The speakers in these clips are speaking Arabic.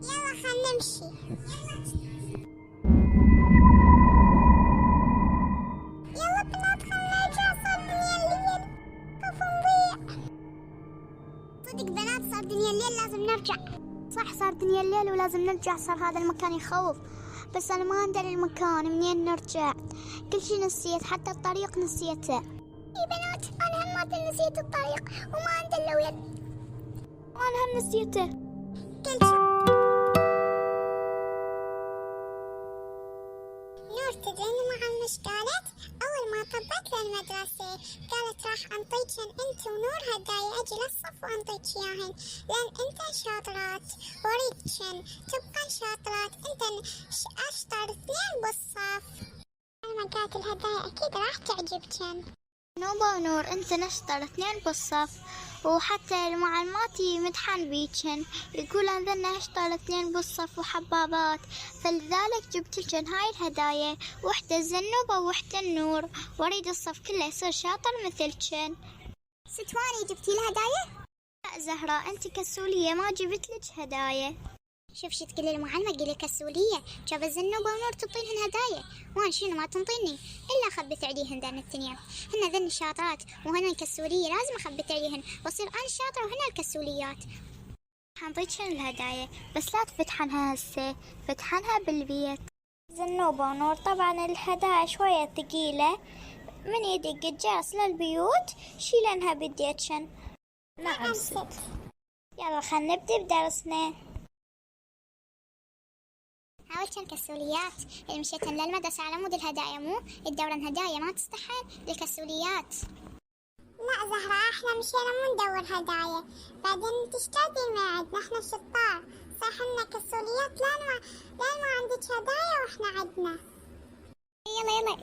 يلا خلنا نمشي. يلا بنات خلنا نرجع، صار دنيا الليل، خاف نضيع. صدق بنات صار دنيا الليل لازم نرجع. صح صار دنيا الليل ولازم نرجع، صار هذا المكان يخوف. بس أنا ما أدري المكان منين نرجع، كل شي نسيت، حتى الطريق نسيته. يا بنات أنا هم نسيت الطريق وما عندي إلا وين. وأنا هم نسيته. كل شيء. نور تدرين مع مش قالت؟ أول ما طبت للمدرسة قالت راح أنطيكن أنت ونور هدايا، أجي للصف وأنطيك إياهن، لأن أنتن شاطرات وأريدكن تبقن شاطرات، أنتن أشطر اثنين بالصف. لما قالت الهدايا أكيد راح تعجبكن. نوبة ونور أنت نشطر اثنين بالصف، وحتى المعلمات يمدحن بيكن، يقول أنذن أشطر اثنين بالصف وحبابات، فلذلك جبت لكن هاي الهدايا، وحدة الزنوبة وحدة النور، واريد الصف كله يصير شاطر مثلكن. ستواني جبتي الهدايا؟ لا زهراء أنت كسولية ما جبت لك هدايا. شوف شي تقولي المعلمة، قولي كسولية، شاف الزنوبة ونور تنطينهن هدايا، وانا شنو ما تنطيني الا خبت عليهن ذن الثنين، هن ذن الشاطرات وهن الكسولية، لازم اخبت عليهن واصير انا الشاطرة وهن الكسوليات. حنطيكن الهدايا بس لا تفتحنها هسه، فتحنها بالبيت. زنوبة ونور طبعا الهدايا شوية ثقيلة، من يدق الجرس للبيوت شيلنها بديتشن. نعم ست. يلا خلنا نبدأ بدرسنا. هاولتن كسوليات اللي مشيتن للمدرسة على مود الهدايا، مو الدورن هدايا ما تستحن للكسوليات. لا زهراء احنا مشينا مو ندور هدايا، بعدين تشتاقي ما عندنا احنا شطار، صح لنا كسوليات لان ما عندك هدايا واحنا عندنا.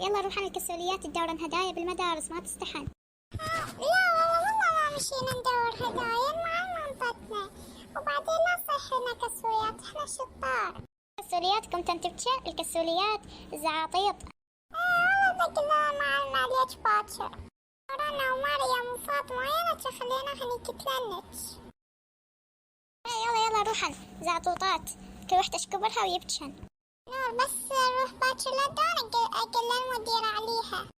يلا روحنا الكسوليات الدورن هدايا بالمدارس ما تستحن. لا والله ما مشينا ندور هدايا، المعلمة انطتنا، وبعدين لا صح لنا كسوليات احنا شطار. كسولياتكم تنتبتشن الكسوليات الزعاطيط. والله قلنا المعلمة عليك باكر، رنا ومريم وفاطمة يلا خليناهن يكتلنج. يلا روحن زعطوطات، كل وحدة اشكبرها ويبتشن. نور بس روح باكر للدار اقل المديرة عليها.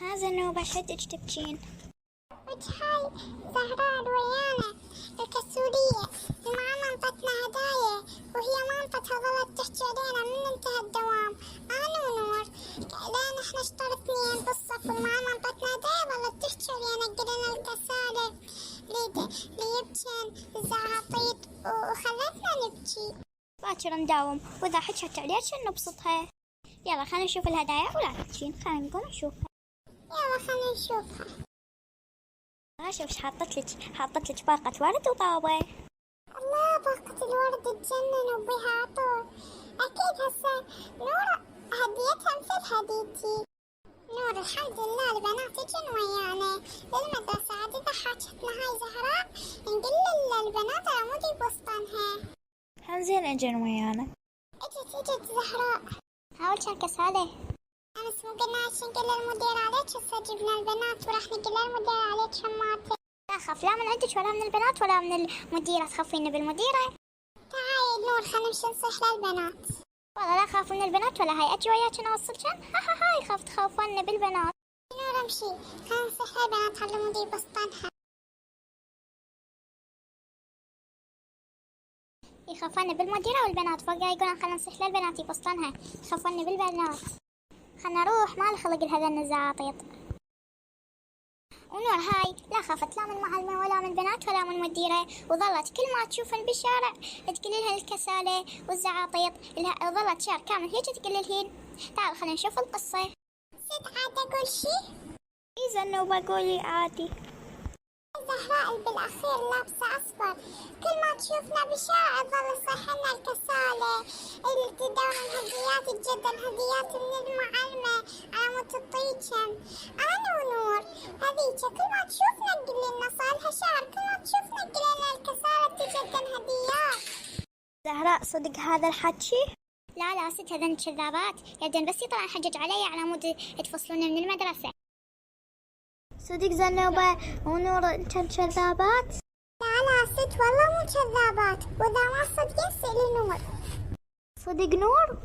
ها زنوبة شدك تبكين؟ هاي زهراء ويانا الكسولية، المعلمة انطتنا هدايا وهي ما انطتها، ظلت تحكي علينا من انتهى الدوام انا ونور، لان احنا اشطر اثنين بالصف، والمعلمة انطتنا هدايا ظلت تحكي علينا قلنا الكسالة ليبكن الزعاطيط وخلتنا نبكي. باكر نداوم، واذا حكت عليك نبسطها. يلا خلينا نشوف الهدايا ولا تبكين، خلينا نقوم نشوفها. يلا خلينا نشوفها. شوف ايش حاطت لك باقة ورد وطابة. الله باقة الورد تجنن وبها عطور، أكيد هسه نور هديتها مثل هديتي. نور الحمد لله البنات اجن ويانا للمدرسة، عاد إذا حاجتنا هاي زهراء نقول للبنات على مود يبسطنها. زين اجن ويانا. اجت زهراء. هاول كان كسالة. أمس مو قلنا نقول للمدير عليك، هسه جبنا البنات وراح نقول للمدير عليك شماتك. لا أخاف لا من عندك ولا من البنات ولا من المديرة، تخافين بالمديرة؟ تعالي نور خلينا نمشي نصيح للبنات. والله لا أخاف من البنات ولا هاي، أجي وياك أوصلكن. هاي خاف تخافون بالبنات. نور امشي خلينا نصيح للبنات على مود يبسطنها. يخافون بالمديرة والبنات فوقها يقولون خلينا نصيح للبنات يبسطنها، يخافون بالبنات. خلنا نروح ما لخلق لهذا الزعاطيط. ونور هاي لا خافت لا من معلمة ولا من بنات ولا من مديرة، وظلت كل ما تشوفن بالشارع تقول لها الكسالة والزعاطيط، ظلت شهر كامل هيك تقول لهن. تعال خلينا نشوف القصة. ست عاد أقول شي؟ إذا إنه بقولي عادي. زهراء اللي بالأخير لابسة أصفر، كل ما تشوفنا بالشارع تظل تصيحلنا الكسالة، اللي تدور الهديات تجدن هديات من المعلمة على مود تطيجن. أنا ونور هذيك كل ما تشوفنا تقول لنا صالها شهر، كل ما تشوفنا تقول لنا الكسالة تجدن هديات. زهراء صدق هذا الحكي؟ لا ست هذن كذابات، يبدن بس يطلع حجج علي على مود تفصلون من المدرسة. صدق زنوبة ونور انتن كذابات؟ لا ست والله مو كذابات، وإذا ما صدقت سألي نور. صدق نور؟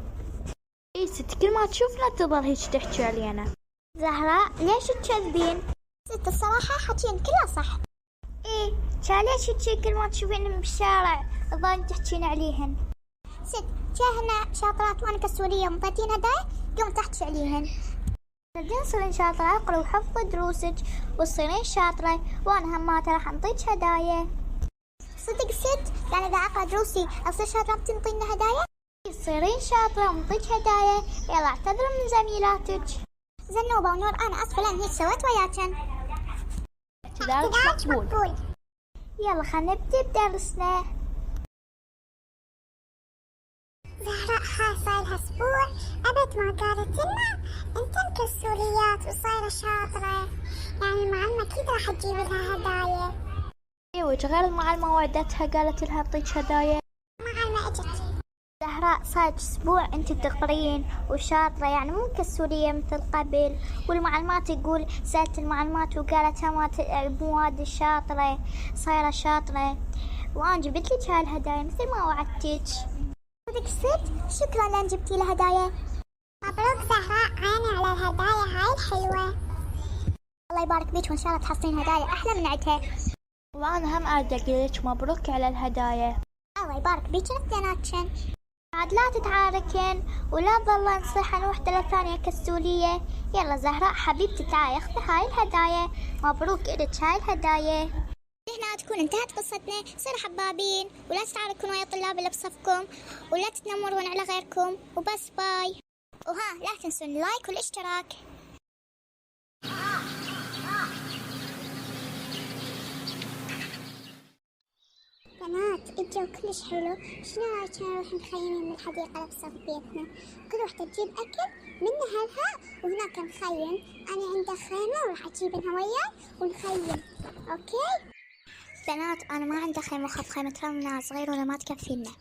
اي ست كل ما تشوفنا تظل هيك تحكي علينا. زهراء ليش تكذبين؟ ست الصراحة حكين كله صح. ايه كان ليش تشي كل ما تشوفين بالشارع تظلين تحكين عليهن؟ ست جاهنا شاطرات وانا كسورية ومطيتين هدايا قمت تحكي عليهن. تبدين تصيرين شاطرة اقرا وحفظ دروسك وتصيرين شاطرة وانا هماتي راح انطيك هدايا. صدق ست يعني اذا اقرا دروسي اصير شاطرة بتنطينا هدايا؟ تصيرين شاطرة ونطيك هدايا. يلا اعتذروا من زميلاتك. زنوبة ونور انا اسفة لان هيك سويت وياكن. اعتذارك مقبول. يلا خلينا نبدأ بدرسنا. زهراء هاي صايرها اسبوع ابد ما قالت لنا انتن كسوريات وصايرة شاطرة، يعني المعلمة اكيد راح تجيب لها هدايا. ايوه غير المعلمة وعدتها قالت لها اعطيك هدايا. المعلمة اجت. زهراء صار اسبوع انت تقرين وشاطرة، يعني مو كسورية مثل قبل. والمعلمات يقول سألت المعلمات وقالت مواد شاطرة صايرة شاطرة، وانا جبت لك هاي الهدايا مثل ما وعدتك. صدق ست شكرا لان جبتي لها هدايا. مبروك زهراء عيني على الهدايا هاي الحلوة. الله يبارك بيك وان شاء الله تحصلين هدايا احلى من عدها. وانا هم اريد اقول لك مبروك على الهدايا. الله يبارك بيك اثنيناتكن. عاد لا تتعاركن ولا تظلن نصيحة وحدة للثانية كالسورية. يلا زهراء حبيبتي تعالي اخذي هاي الهدايا. مبروك الك هاي الهدايا. هنا تكون انتهت قصتنا. صيروا حبابين ولا تتعاركون ويا الطلاب اللي بصفكم ولا تتنمرون على غيركم وبس. باي. وها لا تنسون اللايك والاشتراك. بنات الجو كلش حلو، شنو رايكم نروح نخيم من الحديقة اللي بصف بيتنا؟ كل وحدة تجيب أكل من أهلها وهناك نخيم. أنا عندي خيمة وراح أجيبها وياي ونخيم. أوكي؟ بنات أنا ما عندي خيمة وخاف خيمة رمنا صغير ولا ما تكفينا.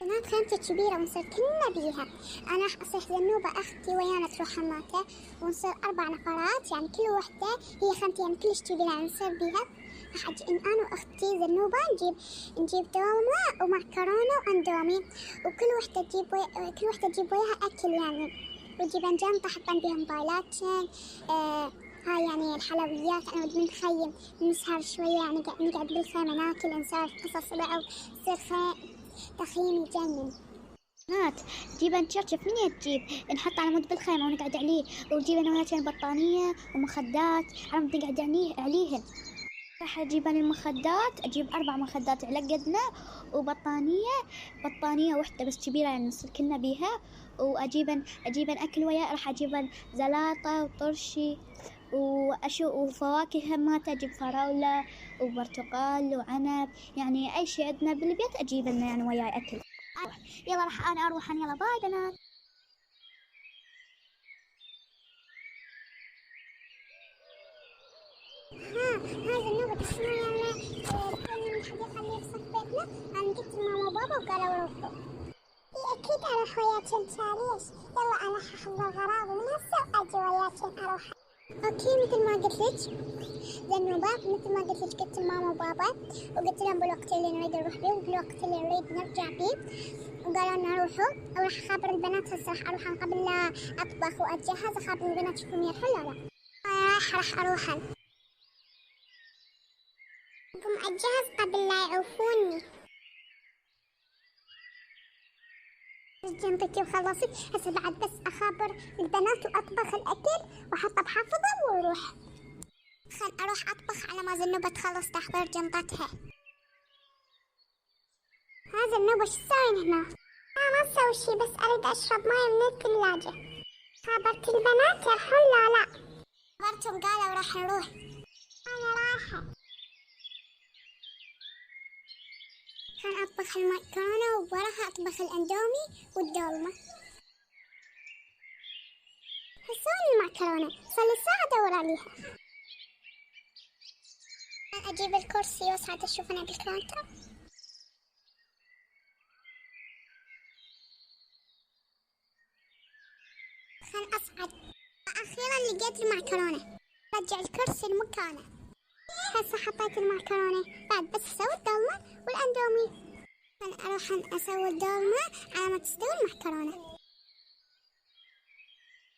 بنات خيمتي كبيرة ونصير كلنا بيها. أنا راح أصيح زنوبة أختي ويانا تروح حماتها ونصير 4 نفرات، يعني كل وحدة هي خيمتي يعني كلش كبيرة يعني نصير بيها. راح أجي أنا وأختي زنوبة نجيب دولمة ومعكرونة وأندومي، وكل وحدة تجيب وياها أكل يعني، ونجيب جنطة حطن بيها موبايلاتشن. هاي يعني الحلويات. أنا بدنا نخيم نسهر شوية يعني نقعد بالخيمة ناكل نسولف قصص بقى ويصير تخييم يجنن. بنات جيبن نشرشف من تجيب نحط على مود بالخيمة ونقعد عليه، وجيب انا وياك بطانية ومخدات عم نقعد عليهن. راح اجيب انا المخدات، اجيب 4 مخدات على قدنا بطانية وحدة بس كبيرة يعني نصير كلنا بيها. واجيبن اكل وياه، راح اجيبن زلاطة وطرشي وفواكه همات، اجيب فراولة وبرتقال وعنب، يعني اي شيء عندنا بالبيت اجيب لنا يعني وياي اكل. يلا راح انا اروح. يلا باي بنات. هاي زنوبة شنو يلا من الحديقة اللي بصف بيتنا. أنا قلت لماما وبابا وقالوا روحوا. أكيد أروح وياكن ليش؟ يلا أنا ححضر غراضي من هسه وأجي وياكن أروح. أوكي مثل ما قلت لك زنوبة، مثل ما قلت لك قلت لماما وبابا وقلت لهم بالوقت اللي نريد نروح بيه وبالوقت اللي نريد نرجع بيه، وقالوا لنا روحوا. وراح أخبر البنات هسه راح أروح قبل لا أطبخ وأتجهز أخبر البنات شوفهم يروحون. لا راح أروح قم أتجهز قبل لا يعوفوني. جنطتي وخلصت هسه بعد بس أخابر البنات وأطبخ الأكل وأحطه بحافظة وأروح. خل أروح أطبخ على ما زنوبة تخلص تحضير جنطتها. ها زنوبة شو تسوين هنا؟ ما أسوي شي بس أريد أشرب ماي من الثلاجة. خابرت البنات يروحون؟ لا خابرتهم قالوا راح نروح. أنا رايحة. كان أطبخ المكرونة ووراها أطبخ الأندومي والدولمة. هسوي المعكرونة صار لي ساعة أدور عليها. أجيب الكرسي وأصعد أشوف أنا بالكاونتر. خل أصعد. أخيرا لقيت المعكرونة رجع الكرسي لمكانه. هسه حطيت المعكرونة، بعد بس أسوي الدولمة والأندومي. أنا أروح أسوي الدولمة على ما تستوي المعكرونة.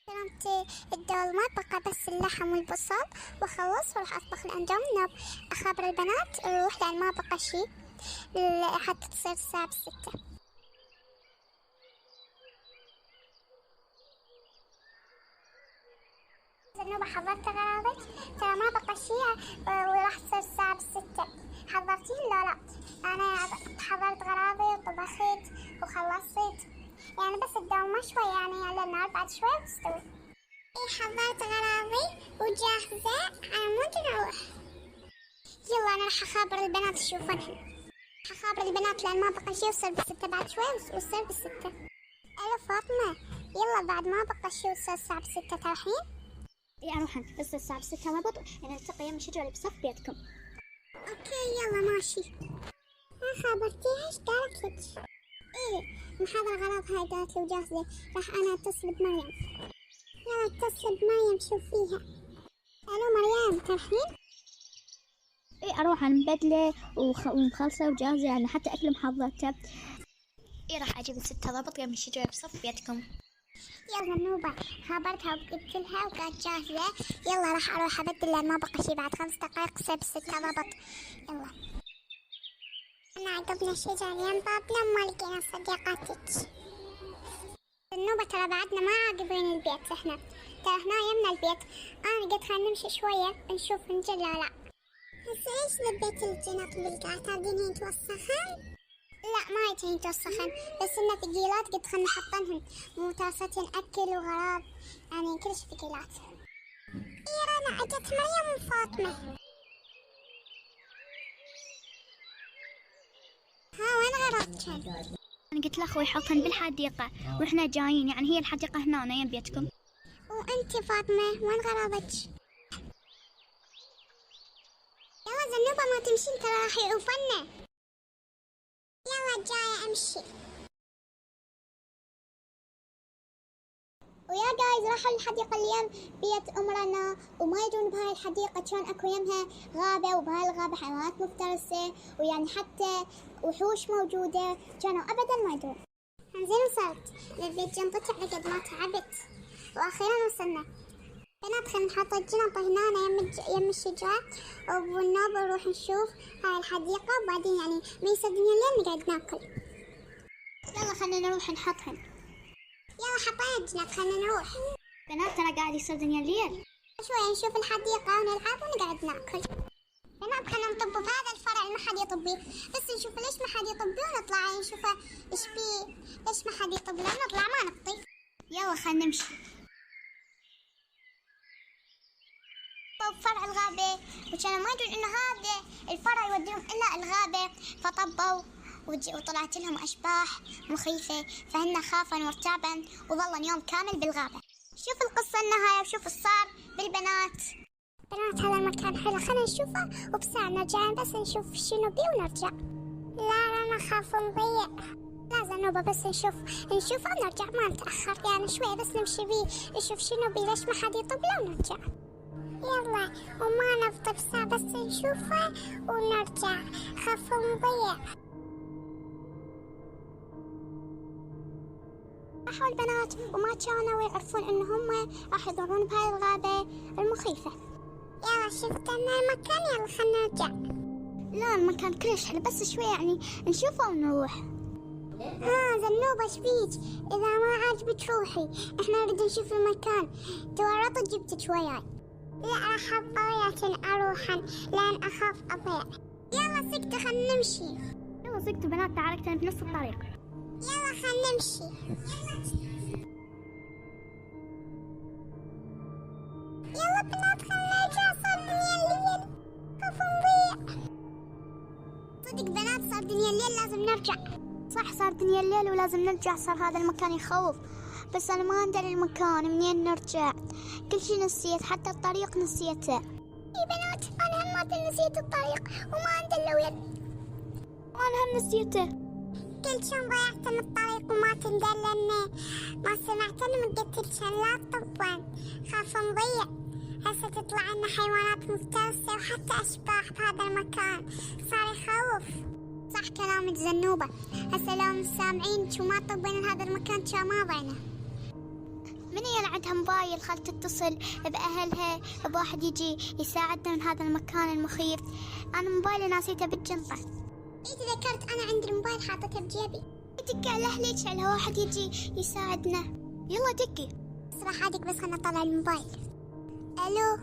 سلمت الدولمة، بقى بس اللحم والبصل وأخلص وراح أطبخ الأندومي. أخابر البنات نروح لأن ما بقى شي حتى تصير الساعة 6. زنوبة حضرت غراضك؟ ترى ما بقى شي وراح تصير الساعة 6. حضرتيه لا لا؟ أنا حضرت غراضي وطبخت وخلصت، يعني بس الدولمة شوي يعني على النار، بعد شوي بتستوي. إيه حضرت غراضي وجاهزة، أنا ممكن أروح. يلا أنا راح أخابر البنات أشوفنهم. أخابر البنات لأن ما بقى شي وصير ب6 بعد شوي وصير ب6. ألو فاطمة، يلا بعد ما بقى شي وصير الساعة 6 تروحين؟ إيه أروح بس الساعة 6 ضبط، يعني نلتقي يوم الشجرة اللي بصف بيتكم. اوكي يلا ماشي. ما خابرتيها ايش قالت لك؟ ايه محاضرة غلط هاي قالت لي وجاهزة، راح انا اتصل بمريم. يلا اتصل بمريم شوفيها. الو مريم تروحين؟ إيه أروح مبدلة ومخلصة وجاهزة، يعني حتى أكل محضرته. إيه راح أجيب 6 ضبط يوم الشجرة بصف بيتكم. يلا نوبة خبرتها وقلت لها وقالت جاهزة. يلا راح اروح ابدل لان ما بقى شي، بعد 5 دقائق تصير ب6 ضبط. يلا انا عقبنا شجر يم بابنا وما لقينا صديقاتك. النوبة ترى بعدنا ما عاقبين البيت، احنا ترى هنا يمنا البيت. انا قلت خلينا نمشي شوية نشوف نجي لا لا. هسه ايش لبيت الجنط بالقاع؟ تردين توسخن؟ لا ما يجين توسخن، بس انه ثقيلات قلت خلنا نحطنهن مو تاستين اكل وغراض، يعني كلش ثقيلات. اي رنا اجت مريم وفاطمة. ها وين غراض؟ أنا قلت لأخوي يحطهن بالحديقة وإحنا جايين، يعني هي الحديقة هنا يم بيتكم. وانتي فاطمة وين غراضك؟ يلا زنوبة ما تمشين ترى راح يعوفنا. يلا جاية امشي. ويا جايز راحوا الحديقة اليوم بيت أمرنا وما يدرون بهاي الحديقة كان أكو يمها غابة، وبهاي الغابة حيوانات مفترسة ويعني حتى وحوش موجودة، كانوا أبدا ما يدرون. زين وصلت لبيت جنطتي على قد ما تعبت وأخيرا وصلنا. بنات خلينا نحط الجنطة هنا يم الشجرة وبالنوبة نروح نشوف هاي الحديقة، وبعدين يعني ما يصدقني الليل نقعد ناكل. يلا خلينا نروح نحطهن. يلا حطينا الجنط خلينا نروح. بنات ترى قاعد يصير دنيا الليل. شوي نشوف الحديقة ونلعب ونقعد ناكل. بنات خلينا نطب بهذا الفرع اللي ما حد يطب بيه، بس نشوف ليش ما حد يطب بيه ونطلع نشوف ايش بيه، ليش ما حد يطب له نطلع ما نطي. يلا خلينا نمشي. فرع الغابة وكانوا ما يدرون انه هذا الفرع يوديهم الا الغابة، فطبوا وطلعت لهم اشباح مخيفة، فهن خافا وارتعبا وظلن يوم كامل بالغابة. شوف القصة النهاية وشوف الصار بالبنات. بنات هذا المكان حلو، خلينا نشوفه وبساعة نرجع بس نشوف شنو بيه ونرجع. لا انا خاف نضيع. لا زنوبة بس نشوفه ونرجع ما نتأخر، يعني شوية بس نمشي بيه نشوف شنو بيه، ليش ما حد يطب له ونرجع. يلا وما نفطر ساعة بس نشوفه ونرجع، خاف نضيع. راحوا البنات وما كانوا يعرفون ان هم راح يضرون بهاي الغابة المخيفة. يلا شفتنا المكان، يلا خلنا نرجع. لا المكان كلش حلو، بس شوي يعني نشوفه ونروح. ها زنوبة ايش بيك؟ اذا ما عاجبك روحي، احنا نريد نشوف المكان، تورطت جبتك وياي. لا راح أضيع عشان أروح لأن أخاف أضيع. يلا سكتوا خلنا نمشي. يلا سكتوا بنات، تعالوا كنا بنص الطريق. يلا خلنا نمشي. يلا بنات خلنا نرجع، صار دنيا الليل خاف نضيع. صدق بنات صار دنيا الليل لازم نرجع. صح صار دنيا الليل ولازم نرجع، صار هذا المكان يخوف، بس أنا ما أدري المكان منين نرجع، كل شي نسيت حتى الطريق نسيته. يا بنات أنا هم نسيت الطريق وما عندي إلا وين. وأنا هم نسيته. كل شي ضيعت من الطريق وما تندل لأني ما سمعتني من قلت لك لا تطبون، خاف نضيع. هسه تطلع عنا حيوانات مفترسة وحتى أشباح بهذا المكان، صار يخوف. صح كلامك زنوبة، هسه لو مش سامعينك وما طبينا هذا المكان كان ما ضينا. من هي عندها موبايل خل تتصل بأهلها بواحد يجي يساعدنا من هذا المكان المخيف. أنا موبايلي ناسيته بالجنطة. إيه تذكرت أنا عندي الموبايل حاطته بجيبي. دقي على أهلك على واحد يجي يساعدنا. يلا دقي. بس راح أدق بس خلنا نطلع الموبايل. ألو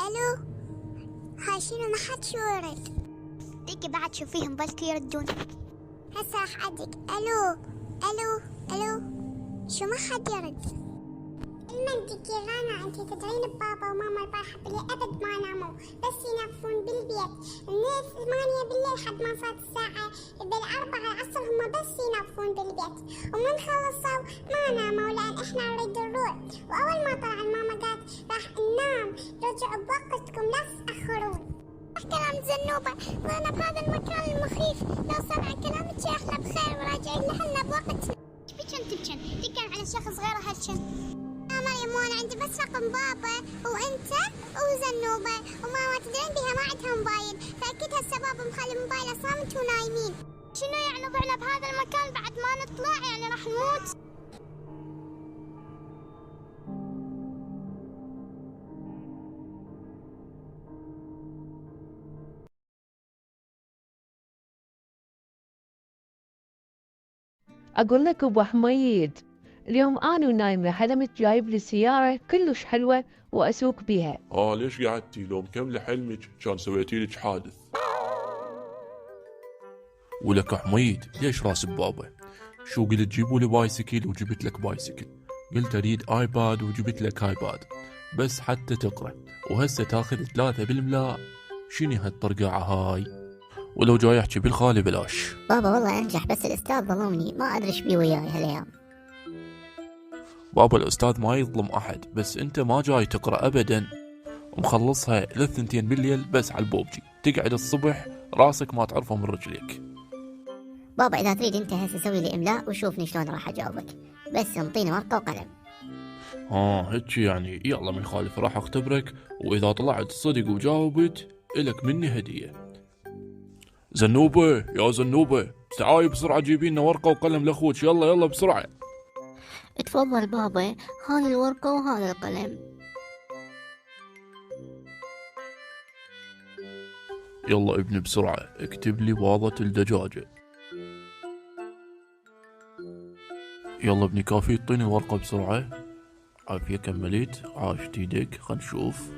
ألو، هاي شنو ما حد شو يرد. دقي بعد شوفيهم بلكي يردون. هسه راح أدق. ألو ألو ألو، شو ما حد يرد. المنطقة رانا أنت تدرين بابا وماما البارحة بالليل أبد ما ناموا، بس ينظفون بالبيت من 8 بالليل لحد ما صارت الساعة 4 العصر هم بس ينظفون بالبيت، ومن خلصوا ما ناموا لأن إحنا نريد نروح. وأول ما طلع ماما قالت راح ننام، رجعوا بوقتكم لا تتأخرون. كلام زنوبة، ضلنا بهذا المكان المخيف. لو سمع كلامك احنا بخير وراجعين لحنا بوقتنا. ايش بيكن تبكن؟ دقن على شخص غير هالشن. يا مريم وانا عندي بس رقم بابا وانت وزنوبة، وماما تدرين بيها ما عندها موبايل، فاكيد هالسبب مخلي موبايله صامت ونايمين. شنو يعني ضعنا بهذا المكان بعد ما نطلع؟ يعني راح نموت؟ أقول لك أبو حميد، اليوم أنا ونايمة حلمت جايب لي سيارة كلش حلوة وأسوق بيها. ليش قعدتي؟ لو مكملة حلمك كان سويتي لك حادث. ولك حميد ليش راس ببابا؟ شو قلت جيبوا لي بايسكل وجبت لك بايسكل، قلت اريد ايباد وجبت لك ايباد، بس حتى تقرا وهسه تاخذ 3 بالملاء. شنو هالطرقعة هاي؟ ولو جاي احكي بالخالي بلاش. بابا والله انجح بس الاستاذ ظلمني، ما ادري ايش بيه وياي هالايام. بابا الاستاذ ما يظلم احد، بس انت ما جاي تقرا ابدا، ومخلصها ل2 بالليل بس على البوبجي، تقعد الصبح راسك ما تعرفه من رجليك. بابا اذا تريد انت هسه سوي لي املاء وشوفني شلون راح اجاوبك، بس انطيني ورقه وقلم. هيك يعني، يلا ما يخالف راح اختبرك، واذا طلعت صدق وجاوبت الك مني هديه. زنوبه يا زنوبه، تعالي بسرعه جيبي لنا ورقه وقلم لاخوك، يلا يلا بسرعه. تفضل بابا، هاي الورقه وهذا القلم. يلا ابني بسرعه اكتب لي باضة الدجاجه. يلا ابني كافي، اعطيني الورقه بسرعه. عافيه كمليت، عاشت ايدك، خل نشوف.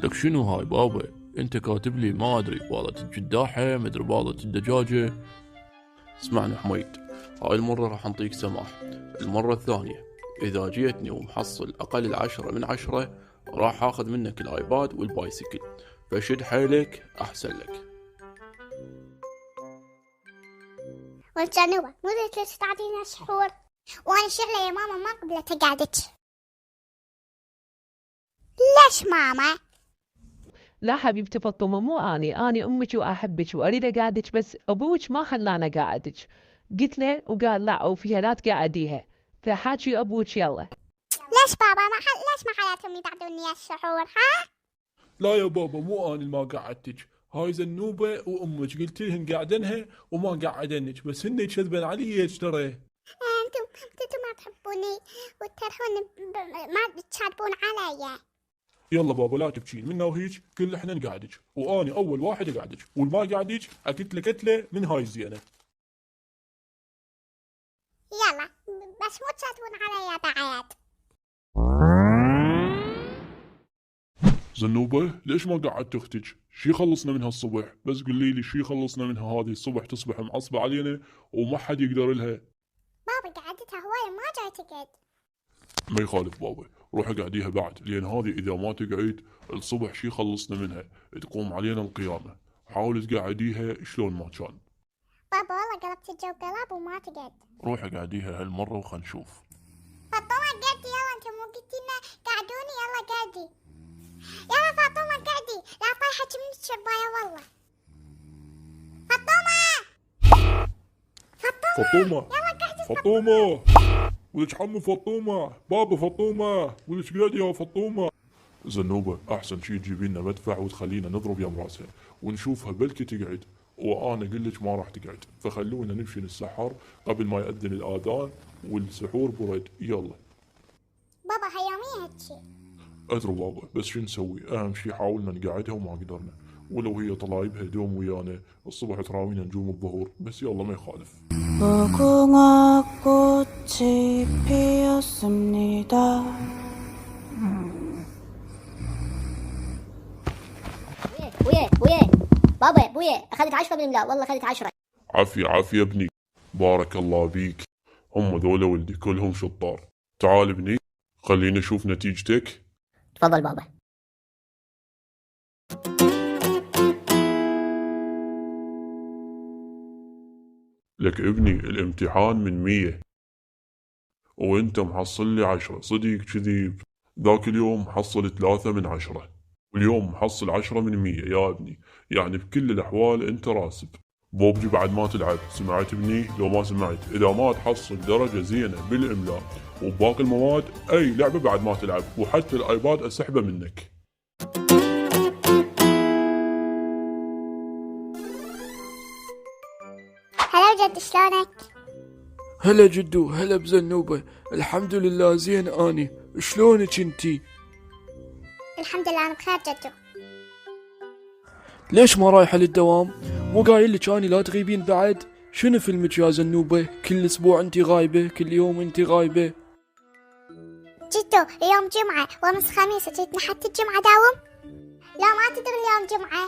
لك شنو هاي بابا؟ انت كاتب لي ما ادري باضة الجداحة مدري باضة الدجاجة. اسمعني حميد، هاي المرة راح نعطيك سماح، المرة الثانية اذا جيتني ومحصل اقل 10 من 10 راح اخذ منك الايباد والبايسكل، فشد حيلك احسن لك. والجنوبة مو قلت لك تعطينا سحور؟ وانا شغلة يا ماما ما قبلت قعدتك. ليش ماما؟ لا حبيبتي فاطمة، مو أني أمك وأحبك وأريد أقعدك، بس أبوك ما خلانا قاعدك. قلت له وقال لا وفيها لا تقعديها، فحاكي أبوك يلا. ليش بابا ليش ما خلاتهم يتعطوني السحور ها؟ لا يا بابا مو أنا ما قعدتك، هاي زنوبة وأمك قلت لهن قعدنها وما قعدنك، بس هن يكذبن علي ترى. انتم ما تحبوني وترحون ما تشاربون علي. يلا بابا لا تبكين، منا وهيك كل احنا نقعدك، واني اول واحد اقعدك، والما قعدك اكتله كتله من هاي الزينه. يلا بس مو تشاربون علي بعد. زنوبة ليش ما قعدت اختك؟ شي خلصنا منها الصبح، بس قولي لي شي خلصنا منها هذه الصبح تصبح معصبة علينا وما حد يقدر لها. بابا قعدتها هواية ما جاي تقعد. ما يخالف بابا، روح قعديها بعد، لان هذه اذا ما تقعد الصبح شي خلصنا منها تقوم علينا القيامة. حاول تقعديها شلون ما كان. بابا والله قلبت الجو قلب وما تقعد. روح قعديها هالمرة وخل نشوف. فاطمة قعدي يلا، انت مو قلتي لنا قعدوني؟ يلا قعدي يلا فاطمة قعدي، لا طايحة من الشباية والله. فاطمة فاطمة يلا قعدي فاطمة ولك عمي فطومة، بابا فطومة، ولك قاعد يا فطومة. زنوبة أحسن شي تجيبي لنا مدفع وتخلينا نضرب يم راسها ونشوفها بلكي تقعد، وأنا أقول لك ما راح تقعد، فخلونا نمشي نتسحر قبل ما يأذن الآذان والسحور برد. يلا. بابا هيومية هالشي. أدري بابا، بس شو نسوي؟ أهم شي حاولنا نقعدها وما قدرنا، ولو هي طلايبها دوم ويانا الصبح تراوينا نجوم الظهور، بس يلا ما يخالف. 무궁화 꽃이 피었습니다. بويه بابا بويه، أخذت 10 بالإملاء، والله أخذت 10. عافية عافية ابني، بارك الله بيك. هم ذولا ولدي كلهم شطار. تعال ابني خلينا نشوف نتيجتك. تفضل بابا. لك ابني الامتحان من 100 وانت محصل لي 10، صديق كذيب. ذاك اليوم محصل 3 من 10، واليوم محصل 10 من 100 يا ابني، يعني بكل الأحوال انت راسب. بوبجي بعد ما تلعب، سمعت ابني؟ لو ما سمعت، إذا ما تحصل درجة زينة بالإملاء وباقي المواد أي لعبة بعد ما تلعب، وحتى الآيباد أسحبه منك. هلا جد شلونك؟ هلا جدو، هلا بزنوبة. الحمد لله زين اني، شلونك انتي؟ الحمد لله أنا بخير جدو. ليش ما رايحة للدوام؟ مو قايل لك اني لا تغيبين بعد؟ شنو فيلمك يا زنوبة؟ كل اسبوع انتي غايبة، كل يوم انتي غايبة. جدو اليوم جمعة وامس خميس، جيتنا حتى الجمعة داوم؟ لا ما تدري اليوم جمعة.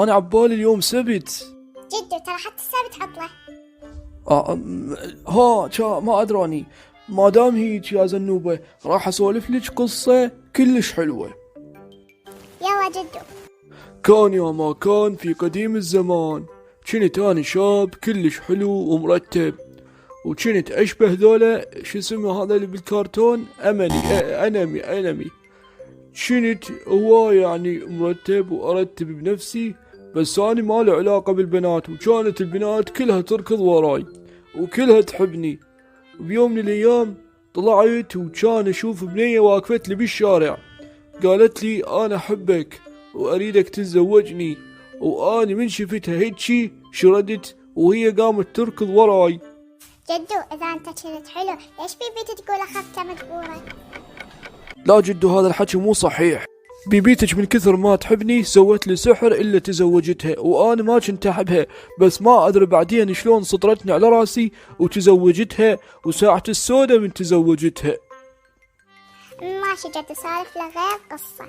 انا عبالي اليوم سبت. جدو ترى حتى السبت عطلة. ما ادراني. ما دام هيك يا زنوبة راح اسولف لك قصة كلش حلوة. يلا جدو. كان يا ما كان في قديم الزمان، كنت اني شاب كلش حلو ومرتب، وكنت اشبه ذولا شو اسمه هذا اللي بالكرتون، انمي. كنت هو يعني مرتب وارتب بنفسي، بس اني ما له علاقة بالبنات، وكانت البنات كلها تركض وراي وكلها تحبني. وبيوم من الايام طلعت وكان اشوف بنية واقفت لي بالشارع، قالت لي انا احبك واريدك تتزوجني، واني من شفتها هيجي شردت وهي قامت تركض وراي. جدو إذا أنت كنت حلو ليش بيبيتي تقول أخذتها مجبورة؟ لا جدو هذا الحكي مو صحيح. بيبيتك من كثر ما تحبني سوت لي سحر الا تزوجتها، وانا ما كنت احبها، بس ما ادري بعدين شلون سطرتني على راسي وتزوجتها، وساعة السودة من تزوجتها. ماشي جدو سالف لغير قصة.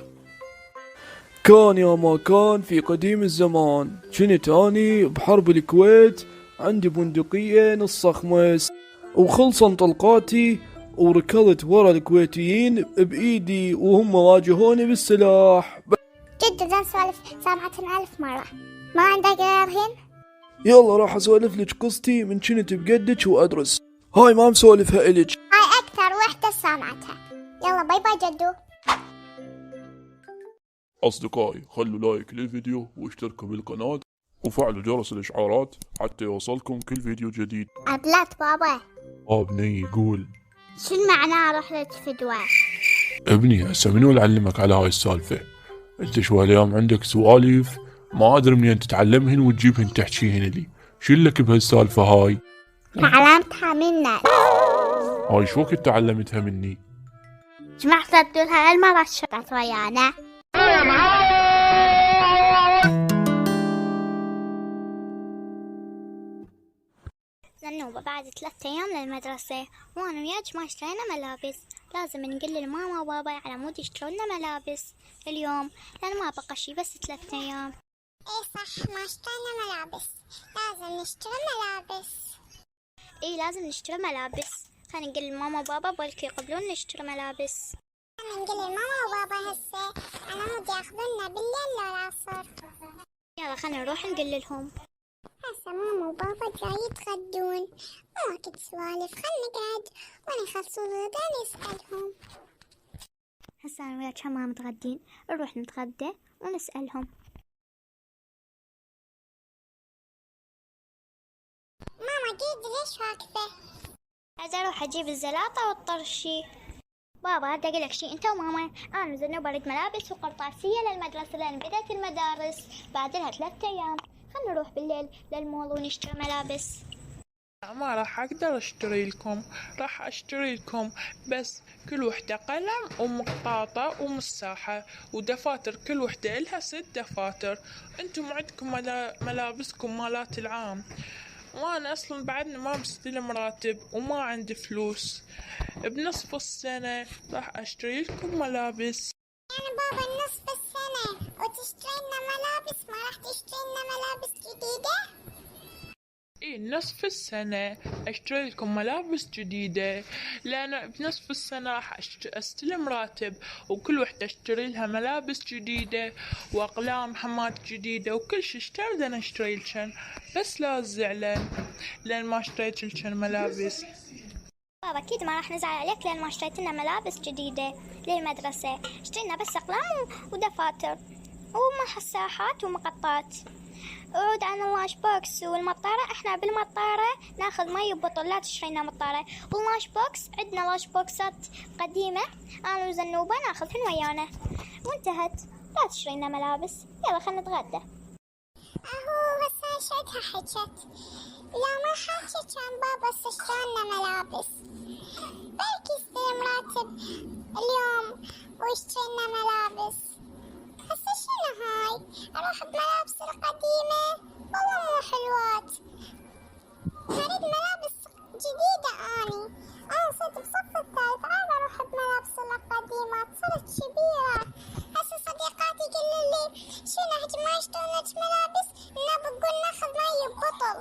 كان يا ما كان في قديم الزمان، كنت اني بحرب الكويت، عندي بندقية نص خمس، وخلصن طلقاتي وركضت ورا الكويتيين بإيدي وهم واجهوني بالسلاح. جدو زين سوالف سامعتها 1000 مرة، ما عندك غيرهن؟ يلا راح اسولف لك قصتي من كنت بقدك وادرس، هاي ما مسولفها الك. هاي أكثر وحدة سامعتها. يلا باي باي جدو. أصدقائي خلوا لايك للفيديو واشتركوا بالقناة وفعلوا جرس الإشعارات حتى يوصلكم كل فيديو جديد. عطلت بابا. ابني يقول شو معناه رحلة فدوى؟ ابني هسه منو اللي علمك على هاي السالفة؟ انت شو هالايام عندك سواليف ما ادري منين تتعلمهن وتجيبهن تحكيهن لي، شلك بهالسالفة هاي؟ تعلمتها منك. هاي شو كنت تعلمتها مني؟ سمعت تقولها المرة شبعت ويانا. زنوبة بعد 3 أيام للمدرسة وأنا وياك ما اشترينا ملابس، لازم نقول لماما وبابا على مود يشترون لنا ملابس اليوم، لأن ما بقى شي بس 3 أيام. إيه صح ما اشترينا ملابس، لازم نشتري ملابس. إيه لازم نشتري ملابس، خلينا نقول لماما وبابا بلكي يقبلون نشتري ملابس. نقول لماما وبابا هسه أنا مود ياخذونا بالليل للعصر. يلا خلينا نروح نقول لهم. هسه ماما وبابا جاي يتغدون، ما وقت سوالف، خلنا نقعد وين يخلصون الغدا نسألهم. هسه أنا وياك ما متغدين، نروح نتغدى ونسألهم. ماما جيد ليش واقفة؟ عايز اروح اجيب الزلاطة والطرشي. بابا هدا اقول لك شي، انت وماما انا وزنوبة اريد ملابس وقرطاسية للمدرسة لان بدأت المدارس بعد لها 3 ايام. خلنا نروح بالليل للمول ونشتري ملابس. ما راح اقدر اشتري لكم، راح اشتري لكم بس كل وحدة قلم ومقطاطة ومساحة ودفاتر، كل وحدة إلها 6 دفاتر. انتم عندكم ملابسكم مالات العام، وانا اصلا بعدني ما مستلم راتب وما عندي فلوس. بنصف السنة راح اشتري لكم ملابس. يعني بابا نصف السنة وتشترينا ملابس، ما راح تشترينا ملابس جديدة؟ ايه نصف السنة اشتري لكم ملابس جديدة، لان بنصف السنة راح استلم راتب وكل وحدة اشتري لها ملابس جديدة واقلام حمات جديدة وكل شي اشتري انا اشتري لكن، بس لا تزعلن لان ما اشتريت لكن ملابس. بابا اكيد ما راح نزعل عليك لان ما اشتريت لنا ملابس جديدة للمدرسة، اشترينا بس اقلام ودفاتر ومساحات ومقطات. عود عن اللانش بوكس والمطارة، احنا بالمطارة ناخذ مي وبطل، لا تشترينا مطارة. واللانش بوكس عندنا لانش بوكسات قديمة انا وزنوبة ناخذهن ويانا وانتهت، لا تشترينا ملابس. يلا خلنا نتغدى. اهو هسه شدها حكت، لا ما حكت كان بابا اشترينا ملابس، بركي استلم راتب اليوم واشترينا ملابس. هسه شنو هاي؟ اروح بملابس القديمة والله مو حلوات، اريد ملابس جديدة. انا صرت بصف الثالث، عاد اروح بملابس القديمة، صرت كبيرة. هسه صديقاتي قالوا لي شنو هج ما يشترونك ملابس، بقول ناخذ مي ببطل.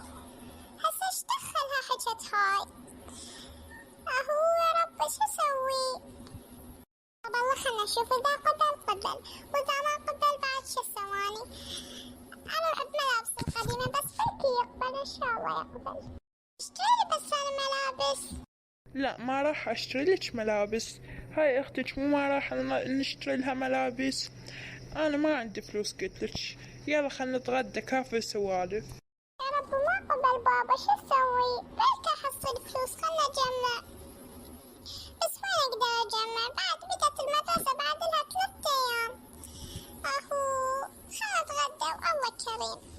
هسه ايش دخلها حكت هاي؟ اهو يا رب شو اسوي؟ والله خلنا نشوف اذا قبل واذا ما قبل بعد شو اسواني. انا احب ملابس القديمة بس بركي يقبل ان شاء الله يقبل. اشتري بس انا ملابس. لا ما راح اشتري لك ملابس، هاي اختك مو ما راح نشتري لها ملابس، انا ما عندي فلوس قلت لك. يلا خلنا نتغدى كافي سوالف. يا رب ما قبل بابا شو اسوي؟ بركي احصل فلوس، خلنا نجمع. بس وين اقدر اجمع؟ بعد بدت المدرسة بعد لها 3 ايام. اهو خلنا نتغدى والله كريم.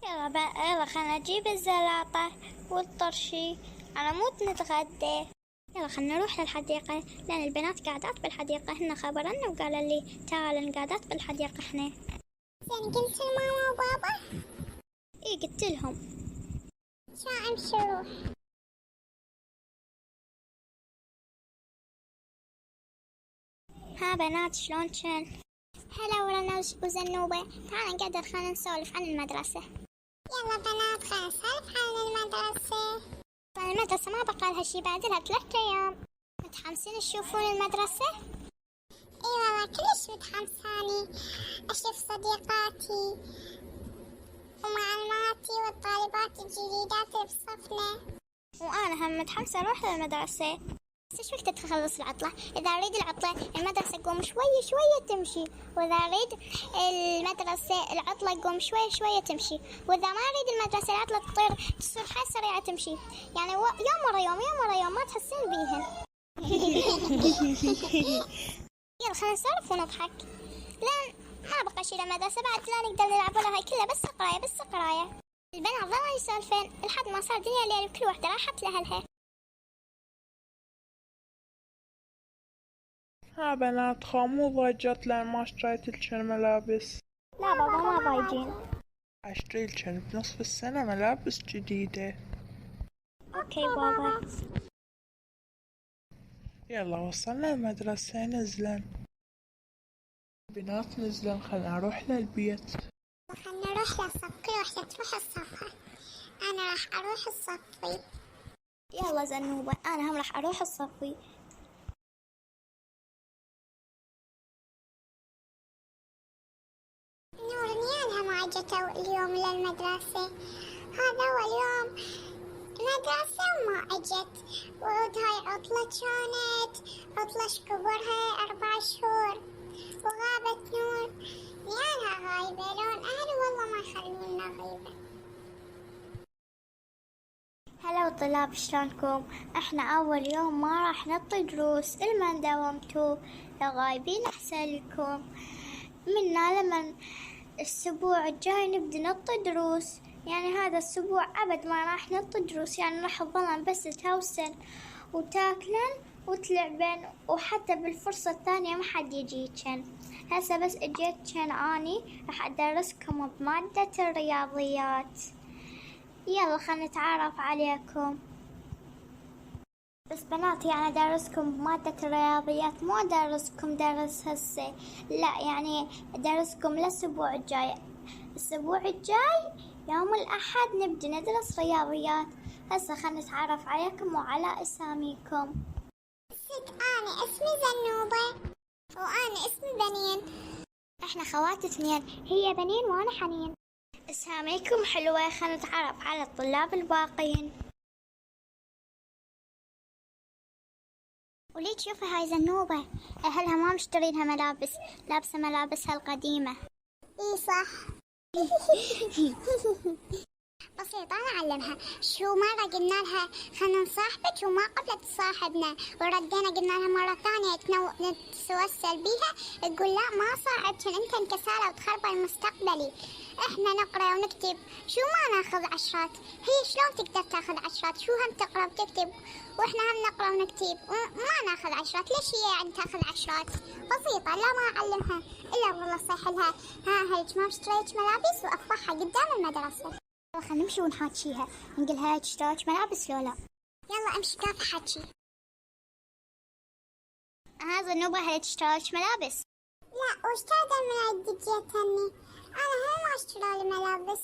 يلا خلنا نجيب الزلاطة والطرشي على مود نتغدى. يلا خلنا نروح للحديقة لأن البنات قاعدات بالحديقة، هن خبرنا وقالوا لي تعال قاعدات بالحديقة احنا. زين قلت لماما وبابا؟ ايه قلت لهم. شو امشي اروح. ها بنات شلون كان؟ هلا ورنا وزنوبة، تعالوا نقدر خلينا نسولف عن المدرسة. يلا بنات خلينا نسولف عن المدرسة. المدرسة ما بقى لها شي بعد لها 3 ايام. متحمسين تشوفون المدرسة؟ اي والله كلش متحمساني اشوف صديقاتي ومعلماتي والطالبات الجديدات اللي بصفنا. وأنا هم متحمسة أروح للمدرسة. بس شو وقت تخلص العطلة؟ إذا أريد العطلة المدرسة تقوم شوية تمشي، وإذا أريد المدرسة العطلة تقوم شوية تمشي، وإذا ما أريد المدرسة العطلة تصير حال سريعة تمشي. يعني يوم ورا يوم ما تحسين بيهن. يلا خلينا نسولف ونضحك، لأن ما بقى شي للمدرسة بعد لا نقدر نلعب ولا هاي كلها بس قراية. البنات ظلوا يسولفين لحد ما صار دنيا ليل وكل وحدة راحت لأهلها. ها بنات خامو ضايجات لان ما اشتريت لكن ملابس. لا بابا ما ضايجين. اشتري لكن بنصف السنة ملابس جديدة. اوكي بابا. يلا وصلنا المدرسة نزلن. بنات نزلن خلنا نروح للبيت. خلنا نروح للصف، كل وحدة تروح الصفها. أنا راح أروح الصفي. يلا زنوبة أنا هم راح أروح الصفي. نور نيالها ما اجتوا اليوم للمدرسة، هذا هو اليوم المدرسة وما اجت. وعود هاي عطلة كانت، عطلة شكبرها 4 شهور وغابت نور. نيالها غايبة، لون أهلي والله ما يخلونا غيبة. هلا طلاب، شلونكم؟ احنا اول يوم ما راح نعطي دروس إلما داومتوا. لو غايبين احسن لكم. منا لما الاسبوع الجاي نبدأ نعطي دروس، يعني هذا الاسبوع ابد ما راح نعطي دروس، يعني راح نظلن بس تهوسن وتاكلن وتلعبن، وحتى بالفرصة الثانية ما حد يجيكن. هسه بس اجيتكن اني راح ادرسكم بمادة الرياضيات. يلا خلنا نتعرف عليكم. بس بنات يعني أدرسكم بمادة الرياضيات، مو أدرسكم درس هسه، لا يعني أدرسكم الأسبوع الجاي. الأسبوع الجاي يوم الأحد نبدأ ندرس رياضيات. هسه خلنا نتعرف عليكم وعلى أساميكم. أنا اسمي زنوبة وأنا اسمي بنين. إحنا خوات اثنين، هي بنين وأنا حنين. أساميكم حلوة. خلنا نتعرف على الطلاب الباقيين. وليد شوفي هاي زنوبة، أهلها ما مشترينها ملابس، لابسة ملابسها القديمة. إي صح. بسيطة أنا أعلمها. شو مرة قلنا لها خلنا نصاحبك وما قبلت تصاحبنا، وردينا قلنا لها مرة ثانية نتوسل بيها تقول لا ما صاحبك انت انكسالة وتخربي مستقبلي. احنا نقرأ ونكتب، شو ما ناخذ عشرات؟ هي شلون تقدر تاخذ عشرات؟ شو هم تقرأ وتكتب واحنا هم نقرأ ونكتب وما ناخذ عشرات؟ ليش هي يعني تاخذ عشرات؟ بسيطة. لا ما أعلمها إلا والله صيح لها ها هيك ما اشتريت ملابس وأفضحها قدام المدرسة. خلينا نمشي ونحاكيها، نقول لها اشتريت ملابس لو لا. يلا امشي كافي حكي. هذا النوبة هي اشتريت ملابس. لا واشتريت من عندك جاتني. انا هم ما اشتروا لي ملابس،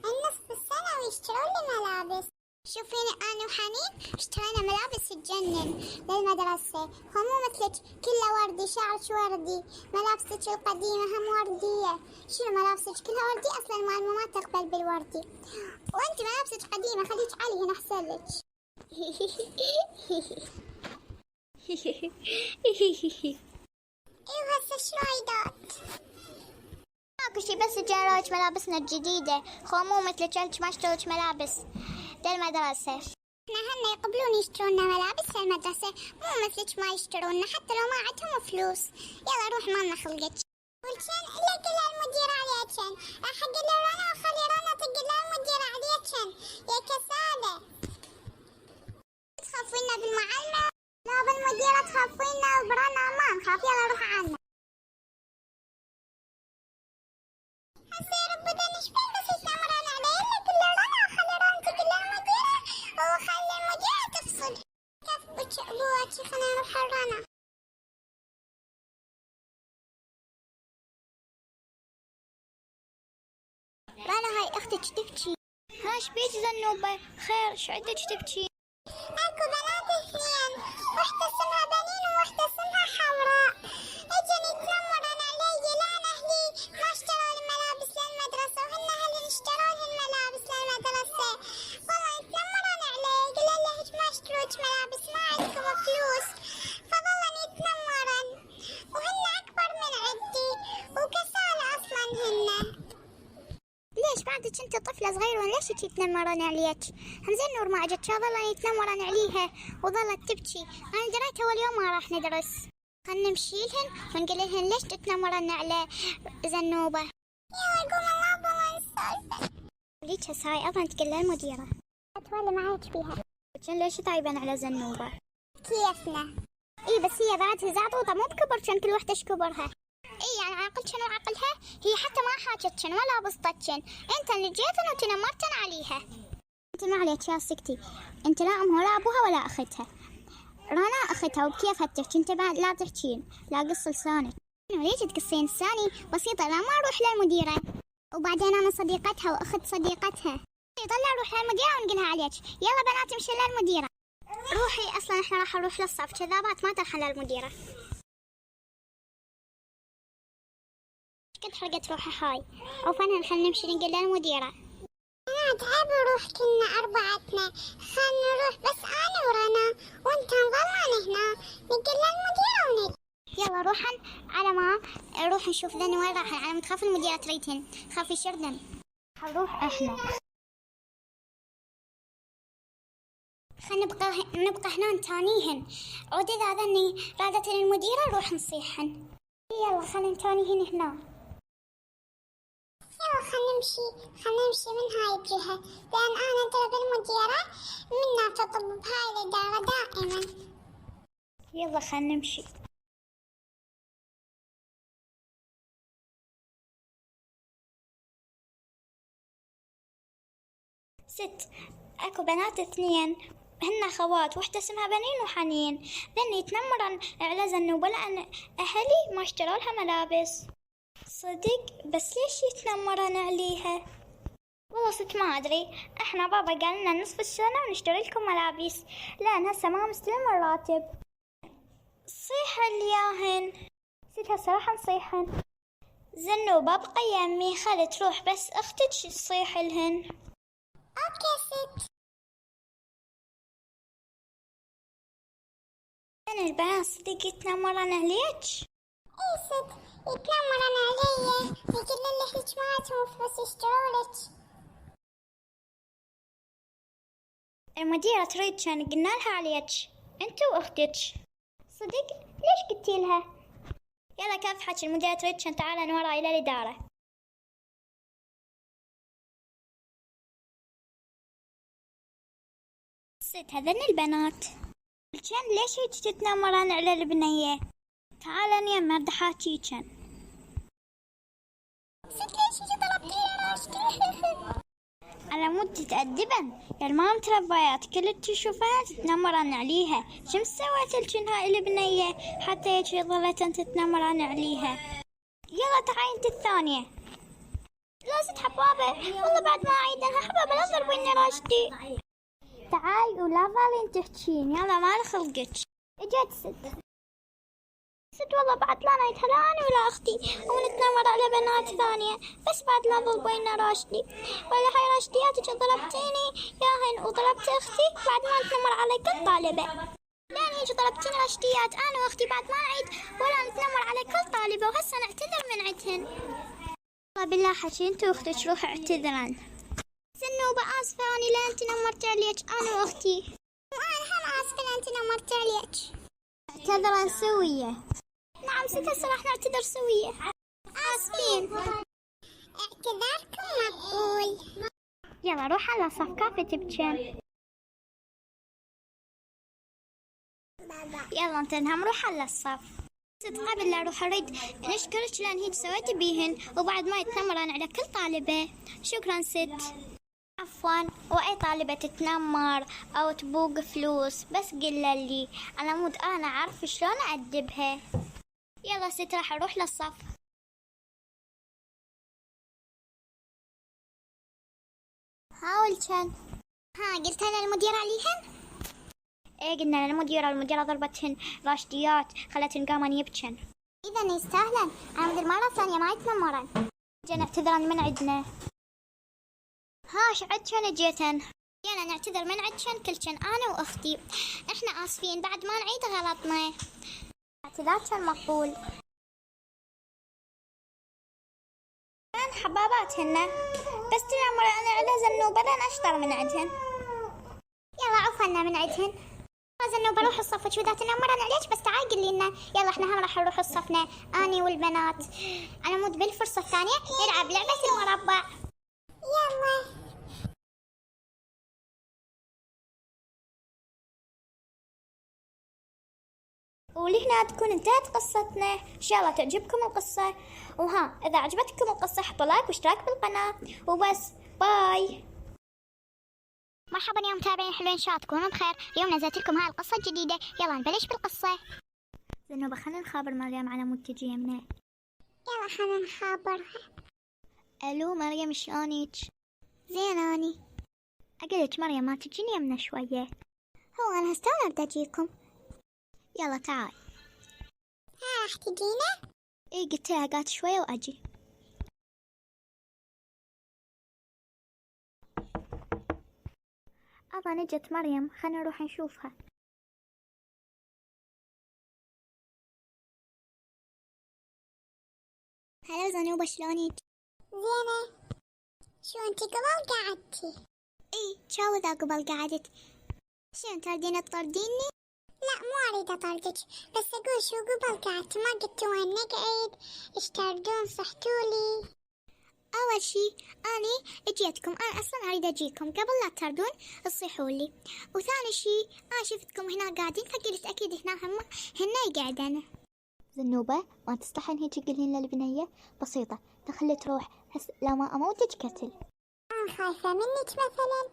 النص السنة ويشتروا لي ملابس. شوفيني انا وحنين اشترينا ملابس تجنن للمدرسة، مو مثلك كلها وردي، شعرك وردي، ملابسك القديمة هم وردية. شنو ملابسك كلها وردي؟ اصلا المعلمة ما تقبل بالوردي، وانت ملابسك قديمة خليك علي هنا احسن لك. ايوه هسه شرايدات ماكو شي، بس جاروج ملابسنا الجديدة، مو مثلك انت ما اشتروش ملابس للمدرسة. احنا هن يقبلون يشترونا ملابس للمدرسة، مو مثلك ما يشترونا حتى لو ما عندهم فلوس. يلا روح ما لنا خلقك. ولكن اللي قلها المدير عليكن، حق اللي رنا وخلي رنا تقول لها المدير عليكن يا كسالة. تخافينا بالمعلمة؟ لا بالمديرة تخافينا، وبرنا ما نخاف. يلا روح عنا. هسه يا رب بدنا نشبه بس يتنمرون علي. اللي قل رنا وخلي رنا تقول لها المديرة وخلي المديرة تفصل. كيف بواتي خلينا نروح رنا. رنا هاي اختك تبكي. هاش بيك زنوبة؟ خير شو عندك تبكي؟ اكو بنات اثنين، وحدة اسمها بنين ووحدة اسمها حمراء. اجن يتنمرن علي لان اهلي ما اشتروا لي ملابس للمدرسة، وهن اهلي اشتروا لي الملابس للمدرسة. والله يتنمرن علي، قلن لهج ما اشتروك ملابس ما عندكم فلوس، فظلن يتنمرن. وهن اكبر من عدي وكسالة اصلا هن. ليش بعدك انت طفلة صغيرة ليش يتنمرون عليك؟ همزين نور ما اجت ظلن يتنمرون عليها وظلت تبكي. انا دريت اول يوم ما راح ندرس. خلنا نمشي لهن ونقول لهن ليش تتنمرون على زنوبة. يلا قوم الله بالله نسولف. ليش هسه هاي اظن تقول للمديرة. اتولى معك بيها. كان ليش تعيبن على زنوبة؟ كيفنا؟ اي بس هي بعدها زعطوطة مو بكبر، كان كل وحدة كبرها. اي يعني عاقلتشن وعقلها، هي حتى ما حاجتشن ولا بسطتشن، انت اللي جيتن وتنمرتن عليها. انت ما عليك يا سكتي، انت لا امها ولا ابوها ولا اختها. رنا اختها وبكيفها تحكي، انت بعد لا تحكين، لا قص لسانك. ليش تقصين لساني؟ بسيطة لا ما اروح للمديرة، وبعدين انا صديقتها واخت صديقتها. طلع روح للمديرة ونقولها عليك. يلا بنات امشي للمديرة. روحي، اصلا احنا راح نروح للصف، كذابات ما تروحن للمديرة. قد حرقت روحها هاي. او فنان خلنا نمشي نقول للمديرة. انا تعب نروح كنا اربعتنا، خلنا نروح بس انا ورنا وانت نظلنا هنا نقول للمديرة ونجي. يلا روحن على ما نروح نشوف ذني وين راحن، على ما تخاف المديرة تريدهن، خافي شردن. نروح احنا. نبقى هنا نتانيهن. عود إذا ذني رادت المديرة نروح نصيحن. يلا خلينا نتانيهن هنا. يلا خلينا نمشي من هاي الجهة، لأن أنا درب المديرة منا تطلب هاي الإدارة دائما. يلا خلينا نمشي. ست، اكو بنات اثنين هن خوات، وحدة اسمها بنين وحنين، ذن يتنمرن على زنوبة لأن أهلي ما اشتروا لها ملابس. صدق؟ بس ليش يتنمرن عليها؟ والله ست ما أدري، احنا بابا قال لنا نصف السنة ونشتري لكم ملابس، لأن هسه ما مستلم الراتب. صيح الياهن. ست هسه راح نصيحن. زنوبة ابقى يمي، خلي تروح بس اختك تصيح لهن. أوكي ست. أنا البنات صدق يتنمرن عليك؟ إي ست يتنمرن علي، يقولن لك معاتهم فلوس يشترولك. المديرة تريد كان قلنا لها عليك انت واختك. صدق؟ ليش قلتي لها؟ يلا كيف حكي، المديرة تريد كان تعالن ورا إلى الإدارة. ست هذن البنات كان ليش هيك تتنمرن على البنية؟ تعالن يما بدي حاكيكن. ست ليش طلبتيها راشدة؟ على مود تتأدبن، يا المام تربيات كل تشوفها تتنمرن عليها. شمس سويت لكن هاي البنية حتى هيك ظلت تتنمرن عليها؟ يلا تعالي انت الثانية. لا ست حبابة، والله بعد ما عيدنها حبابة لا تضربيني راشدي. تعالي ولا ظالين تحكين، يلا ما خلقك. اجت ست والله بعد لا نايتها لا انا ولا اختي ونتنمر على بنات ثانية، بس بعد لا ضربينا راشدي. ولا هاي راشدياتك ضربتيني ياهن وضربت اختي بعد ما نتنمر على كل طالبة. لان هيك ضربتيني راشديات انا واختي بعد ما نعيد ولا نتنمر على كل طالبة، وهسه نعتذر من عندهن. والله بالله حكي انت واختك روحي اعتذرن. زنوبة آسفة أني لأن تنمرت عليك أنا وأختي. وأنا هم آسفة لأن تنمرت عليك. اعتذرن سوية. نعم ست هسه راح نعتذر سوية. آسفين. اعتذاركم مقبول. يلا روح على صف كافة تبجن. يلا انتنهم روح على الصف. ست قبل لا اروح اريد نشكرك لان هيك سويت بيهن وبعد ما يتنمرن على كل طالبة. شكرا ست. عفوا، واي طالبة تتنمر او تبوق فلوس بس قل لي على مود انا اعرف شلون اادبها. يلا ست راح اروح للصف. حاول كان. قلت أنا المدير عليهن؟ ايه قلنا المديرة ضربتهن راشديات خلتهن قامان يبكن. إذا يستاهلن، أنا مدري مرة ثانية ما يتنمرن. جا نعتذرن من عندنا. شعد كان جيتن. يلا نعتذر من عندكن كلكن انا واختي. احنا اسفين بعد ما نعيد غلطنا. اعتذار كان مقبول. كان حباباتهن بس تنمرن على زنوبة لان اشطر من عندهن. يلا عفوا من عندهن. زنوبة روح الصف شو ذات تنمرن عليك، بس تعال قلي لنا. يلا احنا هم راح نروح الصفنا اني والبنات على مود بالفرصة الثانية نلعب لعبة المربع. يلا ولهنا تكون انتهت قصتنا. ان شاء الله تعجبكم القصة، اذا عجبتكم القصة حطوا لايك واشتراك بالقناة وبس. باي. مرحبا يا متابعين حلوين، ان شاء الله تكونوا بخير. اليوم نزلت لكم هاي القصة الجديدة، يلا نبلش بالقصة. زنوبة خلينا نخابر مريم على مود تجي يمنا. يلا خلينا نخابرها. الو مريم شلونك؟ زين اني. اقلك مريم ما تجيني يمنا شوية؟ هو انا هستنى ابدا اجيكم. يلا تعال. راح تجينا؟ ايه قلت لها قعدت شوية واجي. أبا نجت مريم، خلنا نروح نشوفها. هلا زنوبة شلونك؟ زينة. شو انتي قبل قعدتي؟ اي شو ذا قبل قعدت. شنو تردين تطرديني؟ لا مو أريد أطردك، بس أقول شو قبل قعدت ما قلتوا وين نقعد، إيش تردون صحتولي. أول شي أني اجيتكم، أنا أصلا أريد أجيكم قبل لا تردون تصيحولي، وثاني شي أنا شفتكم هنا قاعدين فقلت أكيد هنا يقعدن. زنوبة ما تستحين هيك تقولين للبنية؟ بسيطة، تخلي تروح، بس لا ما أموتك قتل. أنا خايفة منك مثلا.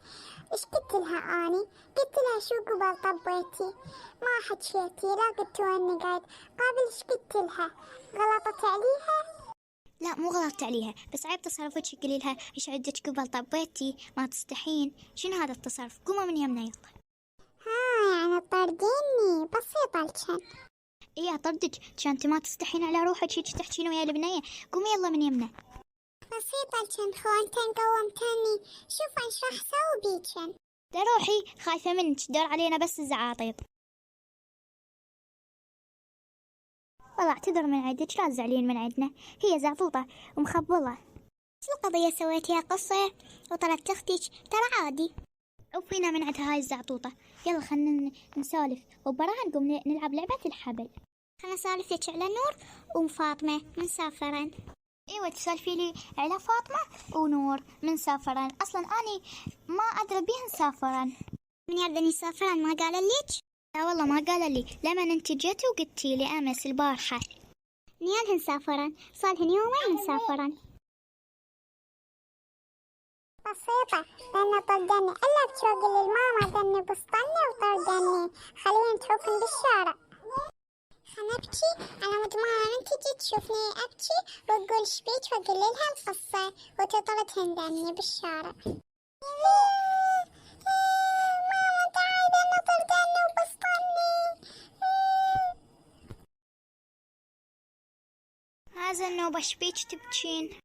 إيش قلت لها أني؟ قلت لها شو قبل طبيتي؟ ما حكيتي، لا قلت وين نقعد. قبل إيش قلت لها؟ غلطت عليها؟ لا مو غلطت عليها، بس عيب تصرفك تقولي لها إيش عندك قبل طبيتي، ما تستحين. شنو هذا التصرف؟ قوموا من يمنا يلا. يعني طرديني؟ بسيطة الكن. إيه أطردك عشان أنت ما تستحين على روحك هيك تحكين ويا البنية. قومي يلا من يمنا. بسيطة الكن، خوانتين قومتني، شوف إيش راح أسوي بيكن. روحي، خايفة منك، دور علينا بس الزعاطيط. والله اعتذر من عندك، لا تزعلين من عندنا، هي زعطوطة ومخبلة. شو القضية سويتيها قصة وطلبت أختك؟ ترى عادي. عفينا من عندها هاي الزعطوطة. يلا خلنا نسولف وبراها نقوم نلعب لعبة الحبل. خلنا نسولف لك على نور وفاطمة من سافرن. ايوه تسولفي لي على فاطمة ونور من سافرن، اصلا اني ما ادري بيهن سافرن. من يردني سافرن ما قال ليك؟ لا والله ما قال لي، لما انت جيتي وقلتي لي امس البارحة. نيالهن سافرن، صارهن يومين من سافرن. بسيطة، لأن طردني إلا تشوقي للماما ذني بسطني وطردني، خليهم تشوفن بالشارع. خلنا أبكي على مود ماما من تجي تشوفني أبكي وتقول شبيك وأقول لها القصة وتطردهن ذني بالشارع. ماما تعالي لأن طردني وبسطني. هذا النوبة شبيك تبكين؟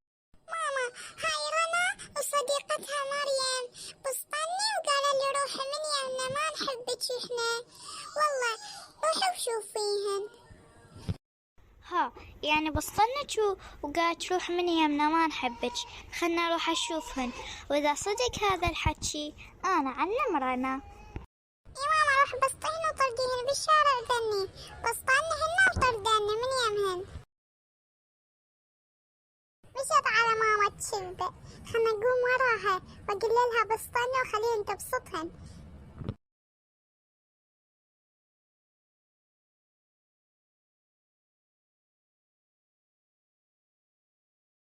ماما هاي رنا وصديقتها مريم بسطني وقالوا لي روحي من يمنا ما نحبك احنا، والله روحي وشوفيهن. ها يعني بسطنك وقالت روح من يمنا ما نحبك، خلنا اروح اشوفهن، واذا صدق هذا الحكي انا علم رنا. يا ماما روح بسطيهن وطرديهن بالشارع ذني، بسطنهن وطردني من يمهن. مشيت على ماما تشبه، خلنا نقوم وراها واقول لها بسطني وخليهن تبسطهن.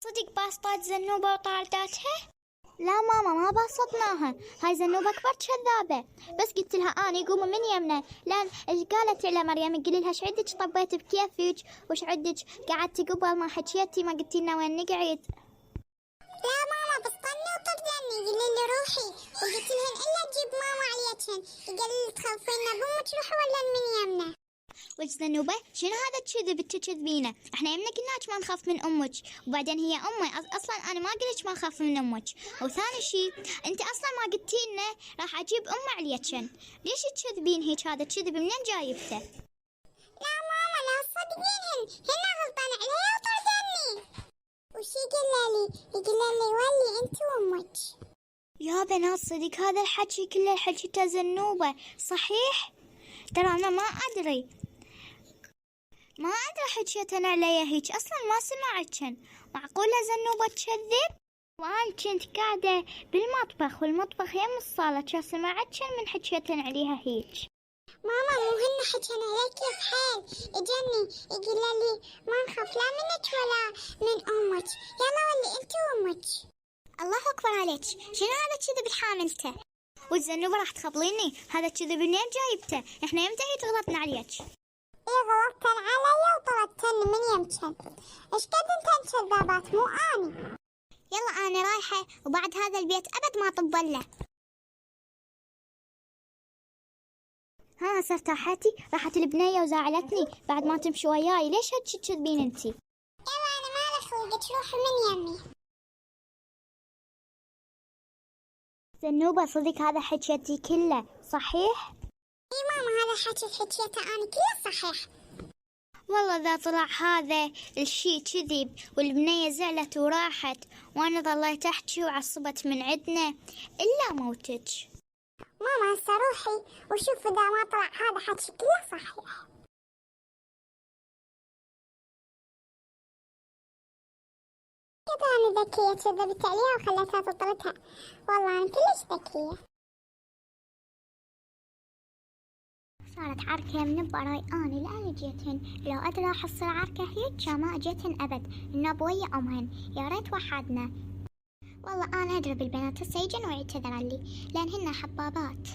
صدق باسطات زنوبة وطارداتها؟ لا ماما ما بسطناها، هاي زنوبة كبر كذابة، بس قلت لها اني قوموا من يمنا، لان ايش قالت على مريم؟ قولي لها ايش عندك طبيت بكيفك، وش عندك قعدتي قبل ما حكيتي ما قلتي لنا وين نقعد. لا ماما بسطني وطردني، قولي لي روحي، وقلت لهن الا تجيب ماما عليتهن، قال لي تخوفينا بامك روحي ولا من يمنا. وش زنوبة؟ شنو هذا الكذب تكذبينه؟ احنا يمنا قلناك ما نخاف من امك، وبعدين هي امي، اصلا انا ما قلت ما نخاف من امك، وثاني شيء انت اصلا ما قلتي لنا راح اجيب امي عليكن، ليش تكذبين هيك؟ هذا الكذب منين جايبته؟ لا ماما لا تصدقينهن، هن غلطان علي وطردني. وشي قال لي ولي انت وامك. يا بنات صدق هذا الحكي كله حكيته زنوبة صحيح؟ ترى انا ما ادري حكيتن عليا هيك، اصلا ما سمعتشن، معقولة زنوبة تكذب؟ وانا كنت قاعدة بالمطبخ والمطبخ يم الصالة، كان سمعتشن من حكيتن عليها هيك. ماما مو هن حكين عليك كيف حال، اجاني يقول لي ما نخاف لا منك ولا من امك، يلا ولي انت وامك. الله اكبر عليك، شنو هذا الكذب اللي حاملته؟ والزنوبة راح تخبليني هذا الكذب منين جايبته؟ احنا يمتى هي غلطنا عليك؟ ايه غلطتن علي وطردتن من يمكن، ايش قد انتن كذابات مو اني. يلا انا رايحة وبعد هذا البيت ابد ما طبله. ها صرت راحتي؟ راحت البنية وزعلتني بعد ما تمشي وياي، ليش هيك تكذبين انتي؟ يلا انا ما لك خلقت روحي من يمي. زنوبة صدق هذا حكيتي كله صحيح؟ اي ماما هذا حكيته انا كله صحيح. والله إذا طلع هذا الشي كذب والبنية زعلت وراحت، وأنا ظليت أحكي وعصبت من عندنا إلا موتك. ماما هسه روحي وشوف إذا ما طلع هذا حكي كله صحيح. كذا أنا ذكية كذبت عليها وخلتها تطردها. والله أنا كلش ذكية. صارت عركة من براي أنا لأن جيتهن، لو أدري أحصل عركة هيك ما أجيتهن أبد، النوب ويا أمهن، يا ريت وحدنا. والله أنا أدري بالبنات السيجن ويعتذر لي لأن هن حبابات.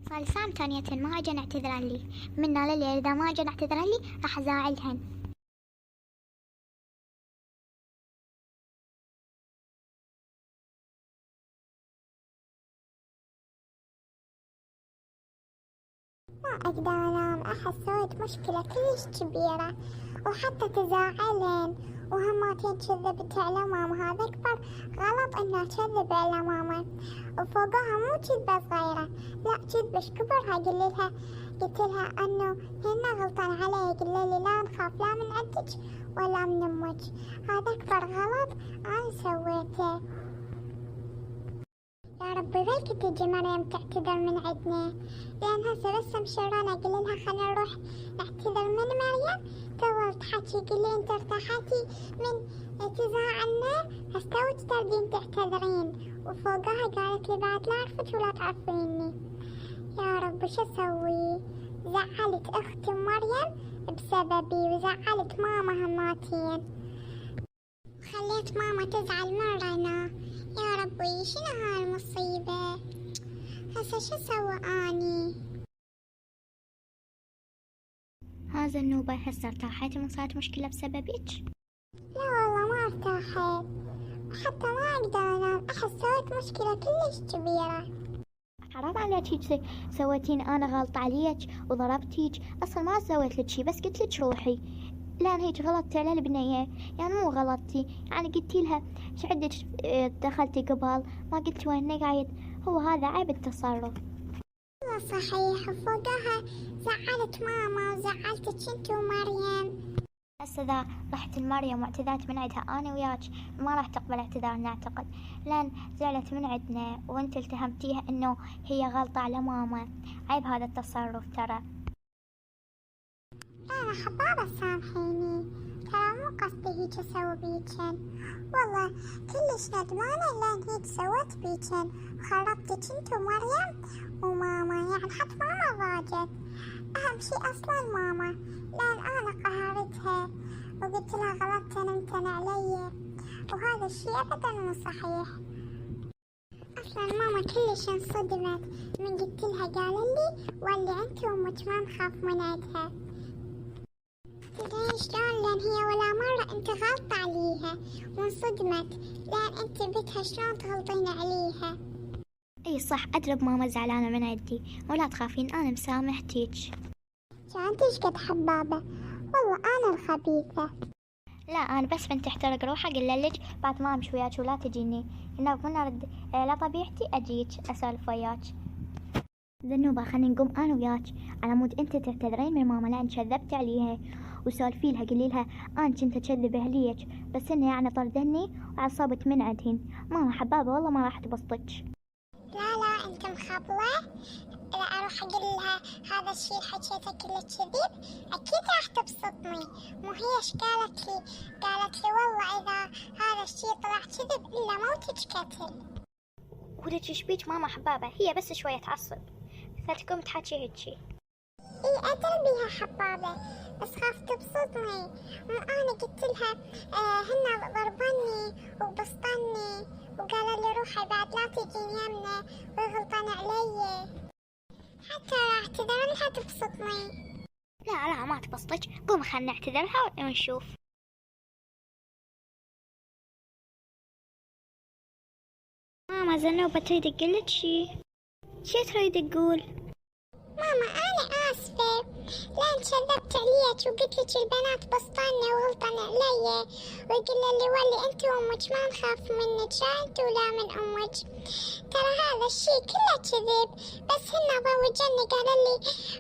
صار ساعة ثانيتهن ما أجن اعتذر لي، من الليل إذا ما أجن اعتذر لي راح أزاعلهن. ما أقدر أنام، أحس سويت مشكلة كلش كبيرة وحتى تزاعلن، وهماتين كذبت على ماما. هذا أكبر غلط إنها تكذب على ماما، وفوقها مو كذبة صغيرة، لا كذبة كبرها. قلتلها إنه هن غلطان علي، قليلي لا نخاف لا من عندك ولا من أمك. هذا أكبر غلط أنا سويته. يا ربي بلكي تجي مريم تعتذر من عندنا، لأن هسه بس مشرانة قللها خلينا نروح نعتذر من مريم. تظل تحكي قلي انت ارتاحتي من تزاعلنا، هستوت تردين تعتذرين، وفوقها قالت لي بعد لا عرفت ولا تعرفيني. يا رب شو اسوي؟ زعلت اختي مريم بسببي وزعلت ماما هماتين، خليت ماما تزعل مرنا. يا ربي شنو هالمصيبة؟ هسه شو اسوي اني؟ هذا النوبة هسه ارتاحت من صارت مشكلة بسببك؟ لا والله ما ارتاحت، وحتى ما اقدر انام، احس سويت مشكلة كلش كبيرة. حرام عليك هيك سويتين، انا غلط عليك وضربتيك، اصلا ما سويت لك شي، بس قلت لك روحي، لان هيك غلطتي على البنية، يعني مو غلطتي، يعني قلتي لها شعدك دخلتي قبل ما قلتي وين قاعد. هو هذا عيب التصرف. والله صحيح، وفوقها زعلت ماما وزعلتك انت ومريم. هسه إذا رحت لمريم واعتذرت من عندها أنا وياك ما راح تقبل اعتذارنا أعتقد، لأن زعلت من عندنا وأنت اتهمتيها إنه هي غلطة على ماما. عيب هذا التصرف ترى. أنا حبابة سامحيني، ترى مو قصدي هيك أسوي بيكن، والله كلش ندمانة لأن هيك سويت بيكن وخربتك انت ومريم وماما، يعني حتى ماما ضاجت. أهم شي أصلا ماما، لأن أنا قهرتها وقلت لها غلطت نمتن علي، وهذا الشي أبدا مو صحيح. أصلا ماما كلش انصدمت من قلت لها، قالوا لي واللي أنت وأمك ما نخاف من عندها. تدرين شلون؟ لأن هي ولا مرة أنت غلطة عليها، وانصدمت لأن أنت بنتها شلون تغلطين عليها. اي صح، ادرب ماما زعلانة من عندي، ولا تخافين انا مسامحتك. انت ايش قد حبابة؟ والله انا الخبيثة. لا انا بس بنت احترق روحها قللك بعد ما امشي وياك ولا تجيني، انه من ارد لا طبيعتي اجيك اسولف وياك. ذنوبة خلينا نقوم انا وياك على مود انت تعتذرين من ماما لان كذبت عليها، وسولفي لها قولي لها انا كنت اكذب عليك بس انها يعني طردني وعصبت من عندهن. ماما حبابة والله ما راح تبسطك. لا انت مخبلة، اذا اروح اقول لها هذا الشيء اللي حكيته كله كذب اكيد راح تبسطني. مو هي ايش قالت لي والله اذا هذا الشيء طلع كذب الا موتك قتل. ولك ايش بيك ماما حبابة؟ هي بس شوية تعصب فتقوم تحكي هيجي. اي ادري بيها حبابة، بس خاف تبسطني. انا قلت لها هن ضربني وبسطني وقالوا لي روحي بعد لا تجين يمنا وغلطان علي، حتى اعتذر لها تبسطني. لا ما تبسطك، قوم خلنا نعتذرها ونشوف. ماما زنوبة تريد تقولك شي تريد تقول؟ ماما انا آسفة، لأن كذبت عليك وقلت لك البنات بسطانة وغلطن علي، وقلنا لي ولي أنت وأمك ما نخاف منك لا أنت ولا من أمك. ترى هذا الشي كله كذب، بس هن ضوجني قالوا لي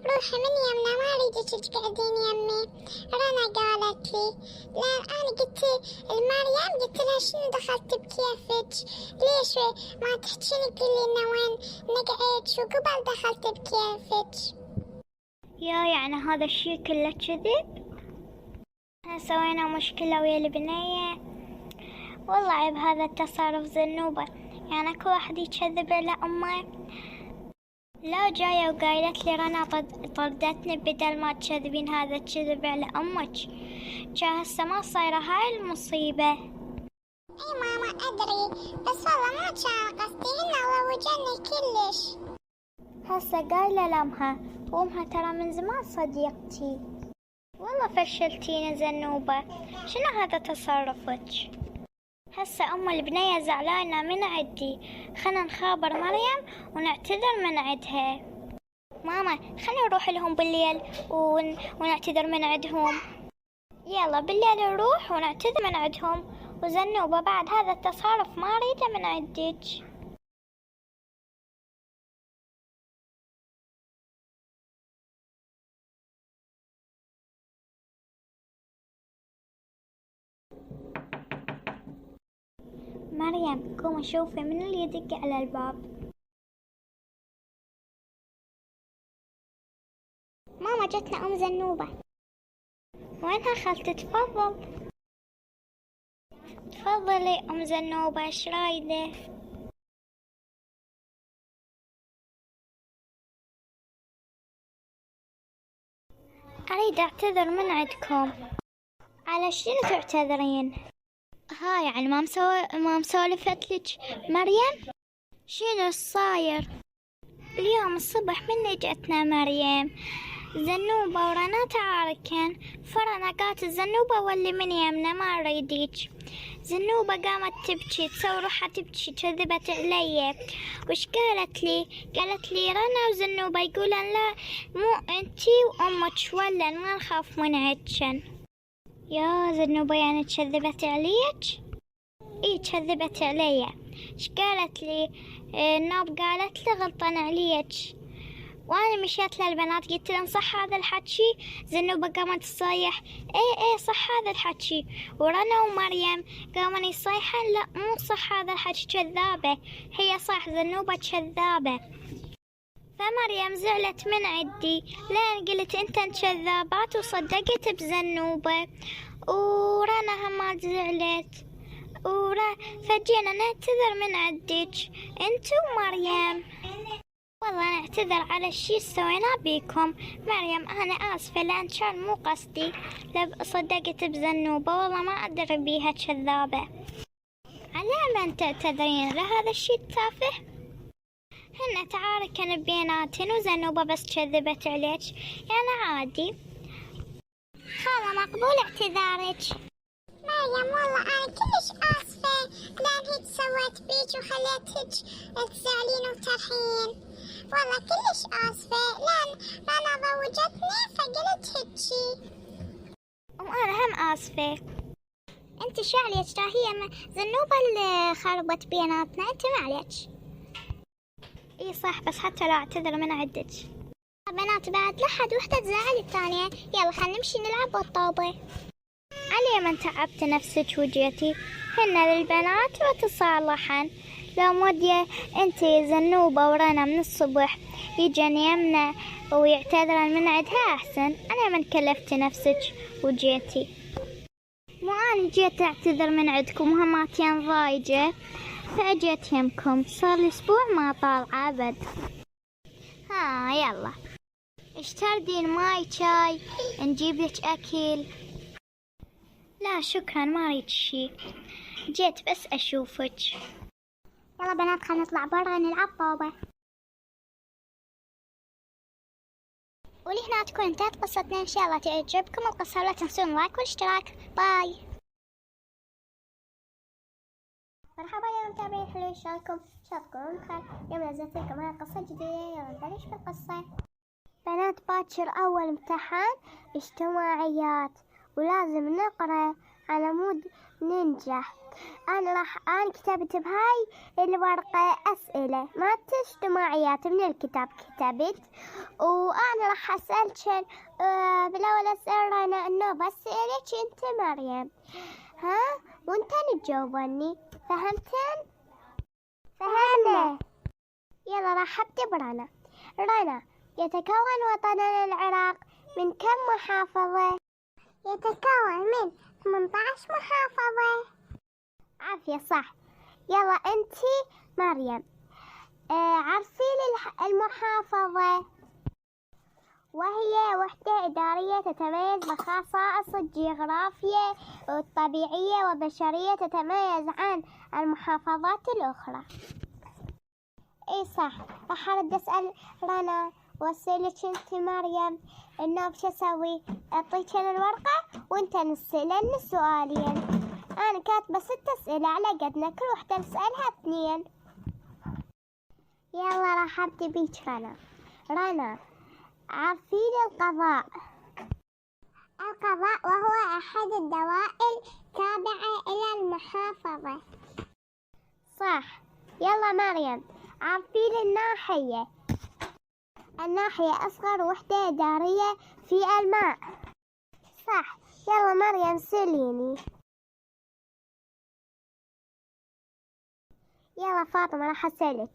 روحي من يمنا ما أريدك تقعدين يمي. رنا قالت لي، لأن أنا قلت المريم قلت لها شنو دخلت بكيفك؟ ليش ما تحكيني تقولي إنه وين نقعد وقبل دخلت بكيفك؟ يعني هذا الشي كله كذب؟ احنا سوينا مشكلة ويا البنية. والله عيب هذا التصرف زنوبة، يعني كل واحد يكذب على أمه. لا جاية وقايلت لي رنا طردتني بدل ما تكذبين هذا الكذب على أمك. جا هسه ما صايرة هاي المصيبة. اي ماما ادري، بس والله ما كان قصدي، هن ضوجني كلش. هسه قايلة لأمها، وأمها ترى من زمان صديقتي. والله فشلتيني زنوبة، شنو هذا تصرفك؟ هسه أم البنية زعلانة من عندي، خلنا نخابر مريم ونعتذر من عندها. ماما خلنا نروح لهم بالليل ونعتذر من عندهم. يلا بالليل نروح ونعتذر من عندهم، وزنوبة بعد هذا التصرف ما أريده من عندك. مريم قومي شوفي من اللي يدق على الباب. ماما جتنا أم زنوبة. وينها خالتي؟ تفضلي أم زنوبة، ايش رايدة؟ أريد أعتذر من عندكم. على شنو تعتذرين؟ يعني ما مسولفتلك مريم؟ شنو الصاير؟ اليوم الصبح من جتنا مريم زنوبة ورنا تعاركن، فرنا قالت الزنوبة واللي من يمنا ما اريديك. زنوبة قامت تبكي تسوي روحها تبكي، كذبت علي. وش قالت لي رنا وزنوبة يقولن لا مو انتي وامك ولا ما نخاف من عدشن. يا زنوبة يعني كذبت عليك؟ كذبت علي. ايش قالت لي؟ النوب قالت لي غلطان عليك. وانا مشيت للبنات قلت لهم صح هذا الحكي؟ زنوبة قامت تصيح ايه صح هذا الحكي. ورنا ومريم قاموا يصيحن لا مو صح هذا الحكي، كذابة هي، صح زنوبة كذابة. فمريم زعلت من عندي لان قلت انتن كذابات وصدقت بزنوبة، ورنا هم زعلت فجينا نعتذر من عندك انتو ومريم. والله نعتذر على الشي سوينا بيكم. مريم انا اسفة لان كان مو قصدي، صدقت بزنوبة والله ما ادري بيها كذابة. على من تعتذرين لهذا الشي التافه؟ هن تعاركن بيناتن وزنوبة بس كذبت عليك، يعني عادي. خالة مقبول اعتذارك. مريم والله أنا كلش آسفة لأن هيك سويت بيك وخليتك تزعلين وترحين. والله كلش آسفة لأن أنا ضوجتني فقلت هيجي. وأنا هم آسفة. أنت شو عليك؟ هي زنوبة اللي خربت بيناتنا، أنت ما عليك. صح، بس حتى لا أعتذر من عدك. بنات بعد لحد وحدة تزعل الثانية. يلا خلينا نمشي نلعب بالطوبة. علي من تعبت نفسك وجيتي، هن للبنات وتصالحن. لو مودية انتي زنوبة ورنا من الصبح يجن يمنا ويعتذرن من عندها احسن. انا من كلفت نفسك وجيتي، مو انا جيت اعتذر من عندكم وهماتين ضايجة فاجيت يمكم. صار لي اسبوع ما طالعة ابد. يلا ايش تردين؟ ماي شاي؟ نجيب لك اكل؟ لا شكرا ما اريد شي، جيت بس اشوفك. يلا بنات خلينا نطلع برا نلعب طوبة. ولهنا تكون انتهت قصتنا. ان شاء الله تعجبكم القصة، ولا تنسون لايك والاشتراك. باي. مرحبا يا متابعين الحلوين، ايش رايكم؟ ان شاء الله تكونون بخير. اليوم نزلت لكم هاي قصة جديدة، يلا نبلش بالقصة. بنات باكر أول امتحان اجتماعيات ولازم نقرأ على مود ننجح. أنا كتبت بهاي الورقة أسئلة ما اجتماعيات من الكتاب كتبت، وأنا راح أسألك بالأول أسأل رنا إنه بسألك أنت مريم وأنتن تجاوبني. فهمتن؟ فهمنا. يلا راح أبدأ برنا. رنا، يتكون وطننا العراق من كم محافظة؟ يتكون من 18 محافظة. عافية صح. يلا أنتي مريم عرفي لي المحافظة. وهي وحدة إدارية تتميز بخصائص الجغرافية والطبيعية والبشرية تتميز عن المحافظات الأخرى. إيه صح. راح أرد أسأل رنا وأسألك أنت مريم إنه بش أسوي؟ أعطيك أنا الورقة وأنت نسألن سؤالين. أنا كاتبة 6 أسئلة على قدنا كل وحدة نسألها 2. يلا راح أبدي بيك رنا. رنا عارفين القضاء؟ القضاء وهو أحد الدوائر تابعة إلى المحافظة. صح. يلا مريم عارفين الناحية؟ الناحية أصغر وحدة إدارية في الماء. صح. يلا مريم سليني. يلا فاطمة راح أسألك.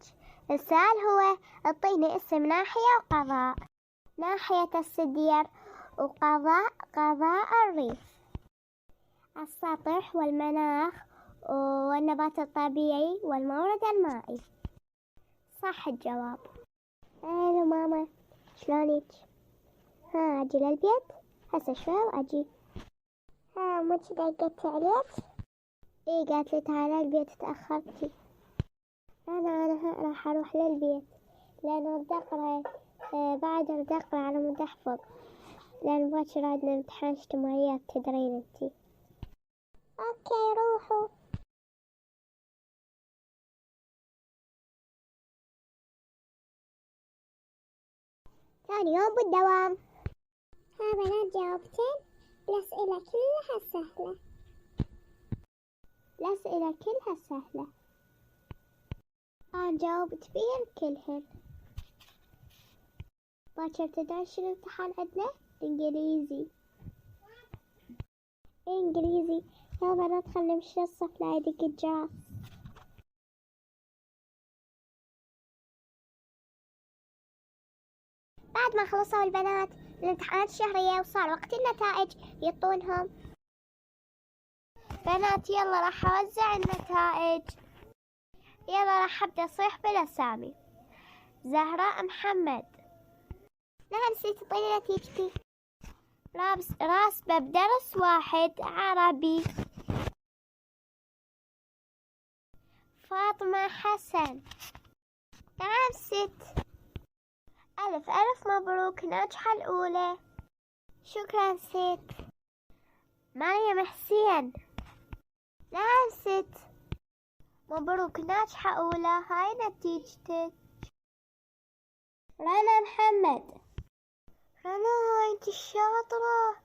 السؤال هو اعطيني اسم ناحية وقضاء. ناحية السدير قضاء الريف. السطح والمناخ والنبات الطبيعي والمورد المائي. صح الجواب. الو ماما شلونك؟ أجي للبيت هسه شوي وأجي. مش دقت عليك؟ إيه قالت لي تعالي البيت تأخرتي. أنا راح أروح للبيت لأنه بدي أقرأ بعد بدي أقرأ على مود أحفظ لأن باكر عندنا امتحان اجتماعيات تدرين انتي. أوكي روحوا. ثاني يوم بالدوام. بنات جاوبتين؟ الأسئلة كلها سهلة. الأسئلة كلها سهلة. أنا جاوبت بين كلهن. باكر تدري شنو الامتحان عندنا؟ إنجليزي. إنجليزي. يا بنات خلنا نمشي للصف لا يدق الجرس. بعد ما خلصوا البنات الامتحانات الشهرية وصار وقت النتائج يعطونهم. بنات يلا راح أوزع النتائج. يلا راح أبدأ أصيح بالأسامي. زهراء محمد. لا نسيت تعطيني نتيجتي. راسبة بدرس 1 عربي. فاطمة حسن. نعم 6. ألف مبروك ناجحة الأولى. شكرا 6. مريم حسين. نعم 6. مبروك ناجحة أولى هاي نتيجتك. رنا محمد. رنا انت الشاطرة.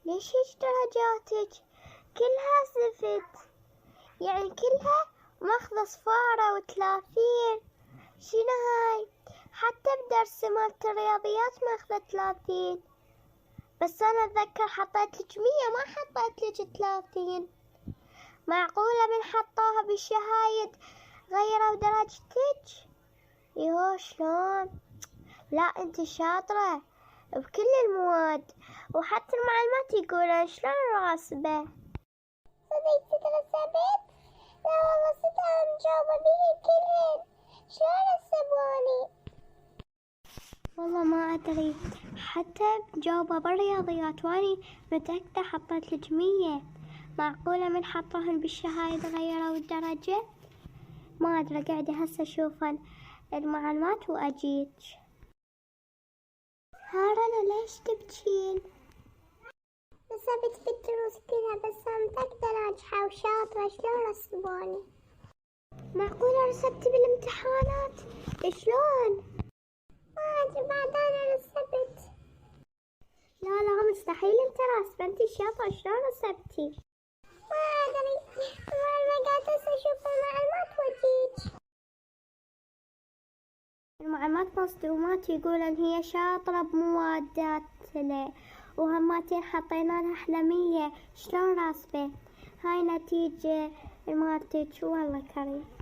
ليش هيج درجاتك؟ كلها زفت يعني كلها ماخذة 30. شنو هاي؟ حتى بدرس مالت الرياضيات ماخذة 30 بس أنا أتذكر حطيتلك 100 ما حطيتلك 30. معقولة من حطوها بالشهايد غيروا درجتك؟ يو شلون؟ لا انت شاطرة بكل المواد وحتى المعلومات يقولون شلون راسبة. صدق 6 رسبت؟ لا والله 6 مجاوبة بيه كلهن. شلون رسبوني؟ والله ما أدري حتى مجاوبة بالرياضيات واني متأكدة حطيتلك 100. معقولة من حطوهن بالشهايد غيروا الدرجة؟ ما أدري قاعدة هسه أشوف المعلومات وأجيك. رنا ليش تبكين؟ رسبت بالدروس كلها بس أنا متأكدة ناجحة وشاطرة. شلون رسبوني؟ معقولة رسبتي بالامتحانات؟ شلون؟ ما أجي بعد أنا السبت. لا مستحيل، انت راسبة، انت شاطرة، شلون رسبتي؟ ما أدري، ما قاعدة أشوف المعلومات وجيت. المعلومات مصدومات يقولن هي شاطرة بمواداتنا، وهماتين حطينا لها حلمية، شلون راسبة؟ هاي نتيجة مالتج والله كريم.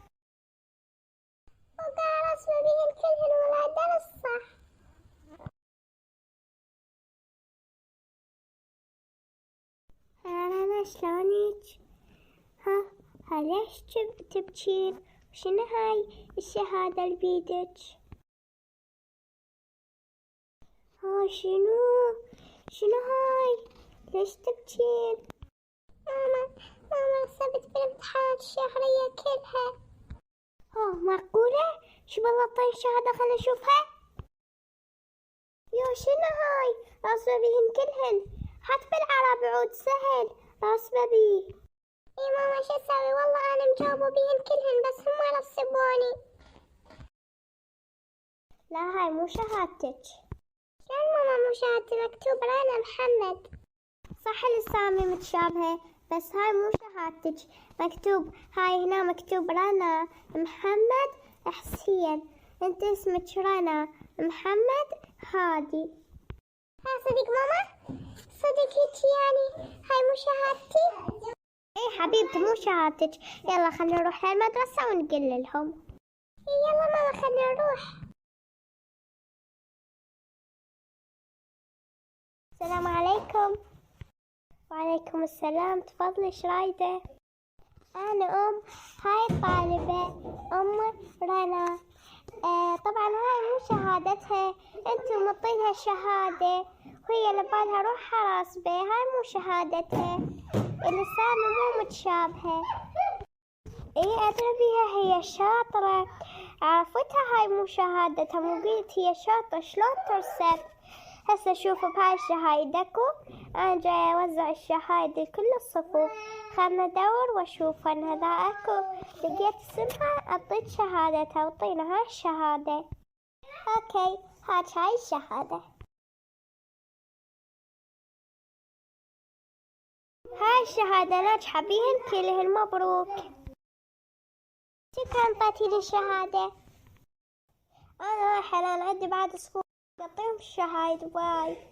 وقاعدة رسمة بيهن كلهن ولا درس صح. أنا شلونك؟ ها ليش تبكين؟ شنو هاي الشهادة اللي بيدك؟ شنو هاي؟ ليش تبكين؟ ماما رسبت بالامتحانات الشهرية كلها. معقولة؟ شو بالله طيب شهادة خلينا نشوفها. يو شنو هاي؟ راسبة بيهن كلهن، حتى بالعربي عود سهل راسبة بيه. اي ماما شو اسوي، والله انا مجاوبة بيهن كلهن بس هم ما رسبوني. لا هاي مو شهادتك. شلون ماما مو شهادتي؟ مكتوب رنا محمد. صح الاسامي متشابهة بس هاي مو شهادتك، مكتوب هاي هنا مكتوب رنا محمد حسين، انت اسمك رنا محمد هادي. صدق ماما؟ صدق هيك يعني هاي مو شهادتي؟ اي حبيبتي مو شهادتك، يلا خلينا نروح للمدرسة ونقول لهم. يلا ماما خلينا نروح. السلام عليكم. وعليكم السلام، تفضلي ايش رايدة؟ انا هاي الطالبة رنا. طبعا هاي مو شهادتها، انتم مطينها شهادة وهي لبالها روحها راسبة، هاي مو شهادتها، الاسامي مو متشابهة. اي ادري بيها هي شاطرة، عرفتها هاي مو شهادتها، مو قلت هي شاطرة شلون ترسب. هسه شوفوا بهاي الشهايد اكو، انا جاي اوزع الشهايد لكل الصفوف، خلنا ندور واشوفن. هذا اكو لقيت اسمها اعطيت شهادتها وطينا هاي الشهادة. اوكي هات هاي الشهادة. هاي الشهادة ناجحة بيهن كلهن، مبروك. شكرا انطيتي لي الشهادة. انا رايحة الان عندي بعد صفوف اعطيهم الشهايد. باي.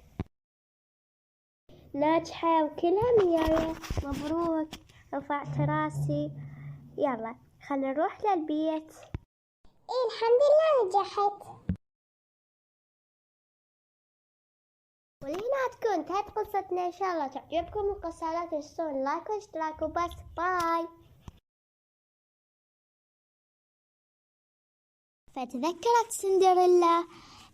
ناجحة وكلها 100، مبروك، رفعت راسي. يلا خلينا نروح للبيت. ايه الحمد لله نجحت. ولهنا تكون انتهت قصتنا، ان شاء الله تعجبكم القصة، لا تنسون لايك واشتراك وبس. باي. فتذكرت سندريلا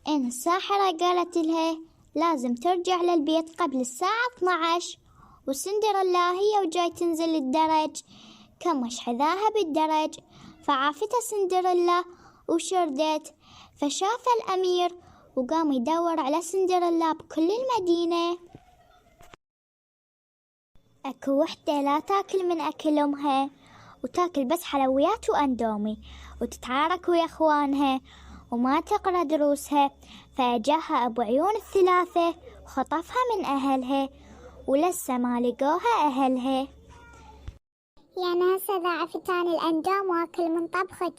ان الساحرة قالت لها لازم ترجع للبيت قبل الساعة 12، وسندريلا هي وجاي تنزل الدرج كمش حذاها بالدرج، فعافتها سندريلا وشردت، فشاف الأمير وقام يدور على سندريلا بكل المدينة. اكو وحدة لا تاكل من اكل امها، وتاكل بس حلويات واندومي، وتتعارك ويا اخوانها وما تقرأ دروسها، فأجاها أبو عيون الثلاثة وخطفها من أهلها، ولسه ما لقوها أهلها. يعني هسه إذا عفت عن الأندوم وأكل من طبخك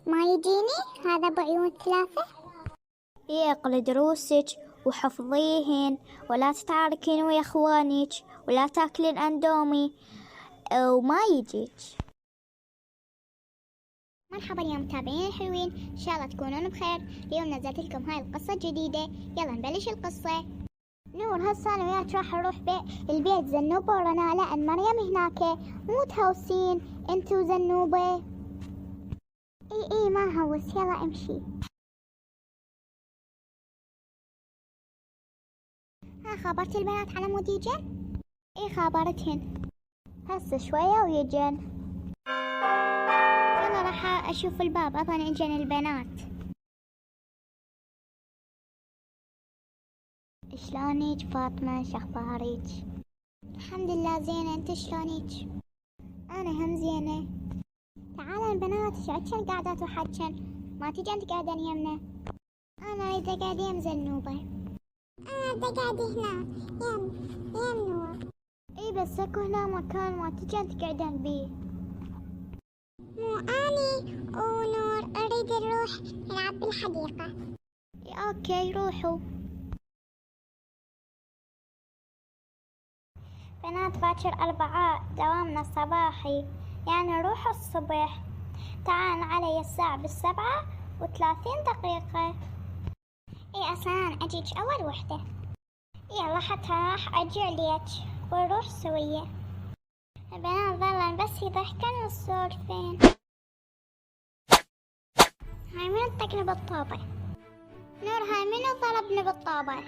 ما يجيني هذا أبو عيون ثلاثة؟ اقري دروسك وحفظيهن، ولا تتعاركين ويا اخوانك، ولا تاكلين اندومي وما يجيك. مرحبا يا متابعين الحلوين، ان شاء الله تكونون بخير. اليوم نزلت لكم هاي القصة جديدة، يلا نبلش القصة. نور هسه انا وياك راح نروح البيت زنوبة ورنا، لأن مريم هناك، مو تهوسين انتو وزنوبة. اي ما هوس، يلا امشي. خبرت البنات على مود يجن؟ اي خبرتهن، هسه شوية ويجن. يلا راح اشوف الباب اظن اجن البنات. شلونك فاطمة، شخبارك؟ الحمد لله زينة، انت شلونك؟ انا هم زينة. تعالوا البنات، شعد قاعدات وحجن، ما تيجي انت قاعدين يمنا؟ أنا أريد أقعد يم زنوبة. أنا أريد أقعد هنا يم نور. إي بس أكو هنا مكان ما تجين تقعدين بيه. مو أني ونور أريد نروح نلعب بالحديقة. أوكي روحوا. بنات باكر 4 دوامنا صباحي، يعني روحوا الصبح. تعال علي الساعة 7:30. إيه أصلاً أنا أجيك أول وحدة. يلا حتى راح أجي عليك ونروح سوية. البنات ظلن بس يضحكن ويسولفين. هاي منو طقني بالطابة؟ نور هاي منو ضربني بالطابة؟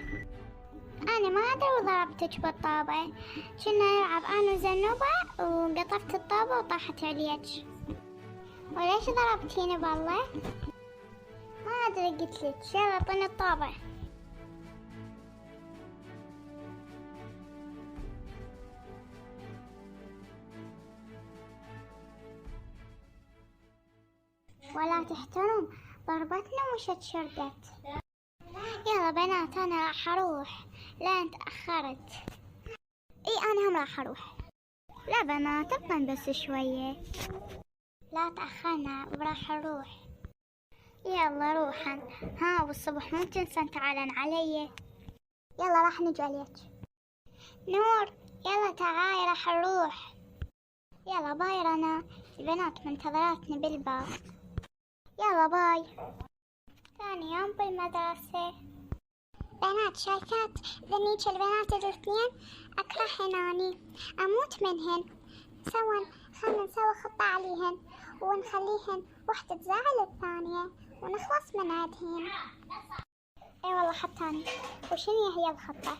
أنا ما أدري وضربتك بالطابة. كنا نلعب أنا وزنوبة وقطفت الطابة وطاحت عليك. وليش ضربتيني بالله؟ ما أدري قلتلك. يلا اعطيني الطابة. ولا تحترم ضربتنا ومشت شردت. يلا بنات أنا راح أروح لأن تأخرت. إي أنا هم راح أروح. لا بنات ابقن بس شوية. لا تأخرنا وراح أروح. يلا روحن. ها والصبح مو تنسن تعالن علي. يلا راح نجي عليك. نور يلا تعاي راح نروح. يلا باي رنا. البنات منتظراتني بالباب. يلا باي. ثاني يوم بالمدرسة. بنات شايفات ذنيك البنات الاثنين أكرهن أني أموت منهن. خلنا نسوي خطة عليهن ونخليهن وحدة تزعل الثانية ونخلص من عندهن. اي والله حطاني. وشنو هي الخطة؟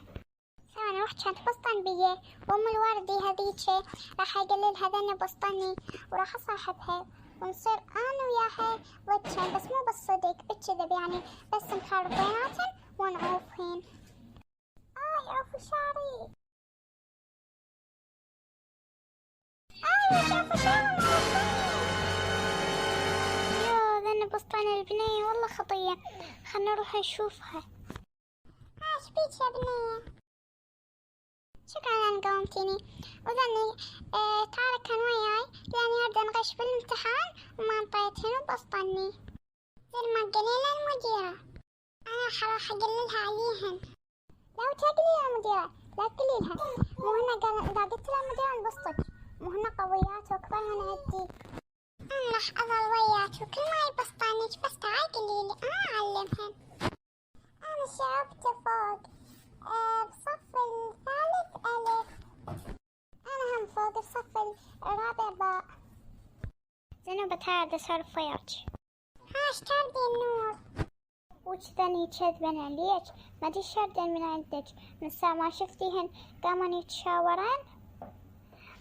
ثاني وحدة كانت بسطن بيه وام الوردي هذيك راح يقللها ذني بسطني وراح اصاحبها ونصير انا وياها ضدشن بس مو بالصدق بالكذب يعني بس نخرب بيناتن ونعوفهن. عوفوا شعري. شوفوا شعري. يا ذني بسطن البنية والله خطية. خلنا نروح نشوفها. ايش بيك يا بنية؟ شكرا أن قومتيني. وذني تعالى كان وياي لأني أريد أنغش بالامتحان وما انطيتهن وبسطني زي ما قليلة المديرة. أنا حراح أقللها عليهن. لا تقليلها المديرة لا تقليلها. مو هنا إذا قلت لها المديرة نبسطك. مو هنا قويات وأكبر من عندي. أنا راح أظل وياك وكل ما يبسطانيك بس تعال قليلي أنا أعلمهن. أنا شربت فوق بصف الثالث ألف. أنا هم فوق بصف الرابع باء. زنوبة هذا سولف وياك. ايش تردي النور؟ وجذني كذبن عليك ما دي شردن من عندك من ساعة ما شفتيهن قامن يتشاورن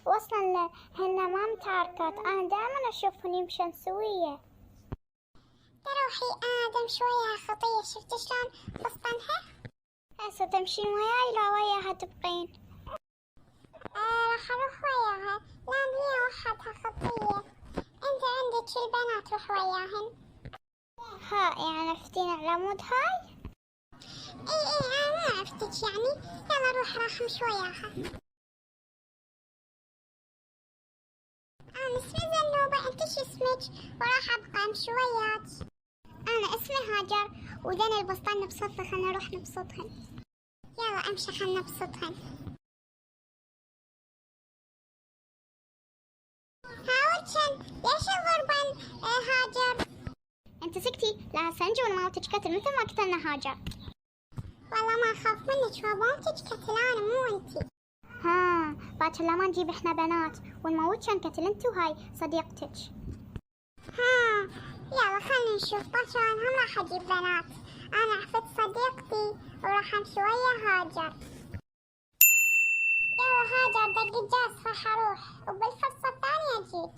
وصلا هن ما متعاركات. أنا دائما أشوفهن يمشن سوية. تروحي آدم شوية خطية. شفت شلون بسطنها؟ هسه تمشين وياي لا وياها تبقين؟ راح أروح وياها لأن هي وحدها خطية. انت عندك البنات روح وياهن. ها يعني عرفتين على مود هاي؟ اي انا ما عرفتك يعني. يلا روح راح امشي وياها. انا اسمي زنوبة. انت شو اسمك؟ وراح ابقى امشي وياك. انا اسمي هاجر وذن البسطن بصفة. خلنا نروح نبسطهن. يلا امشي خلنا نبسطهن. هاوتشن ليش الضربان هاجر؟ انت سكتي لا سنجي ونموتك قتل مثل ما قتلنا هاجر. والله ما اخاف منك وموتك قتل انا مو انتي. ها باكر لما نجيب احنا بنات ونموتشن قتل انت وهاي صديقتك. ها يلا خلنا نشوف. باكر انا هم راح اجيب بنات. انا عفت صديقتي وراح امشي ويا هاجر. يلا هاجر دق الجرس راح اروح وبالفرصة الثانية اجيك.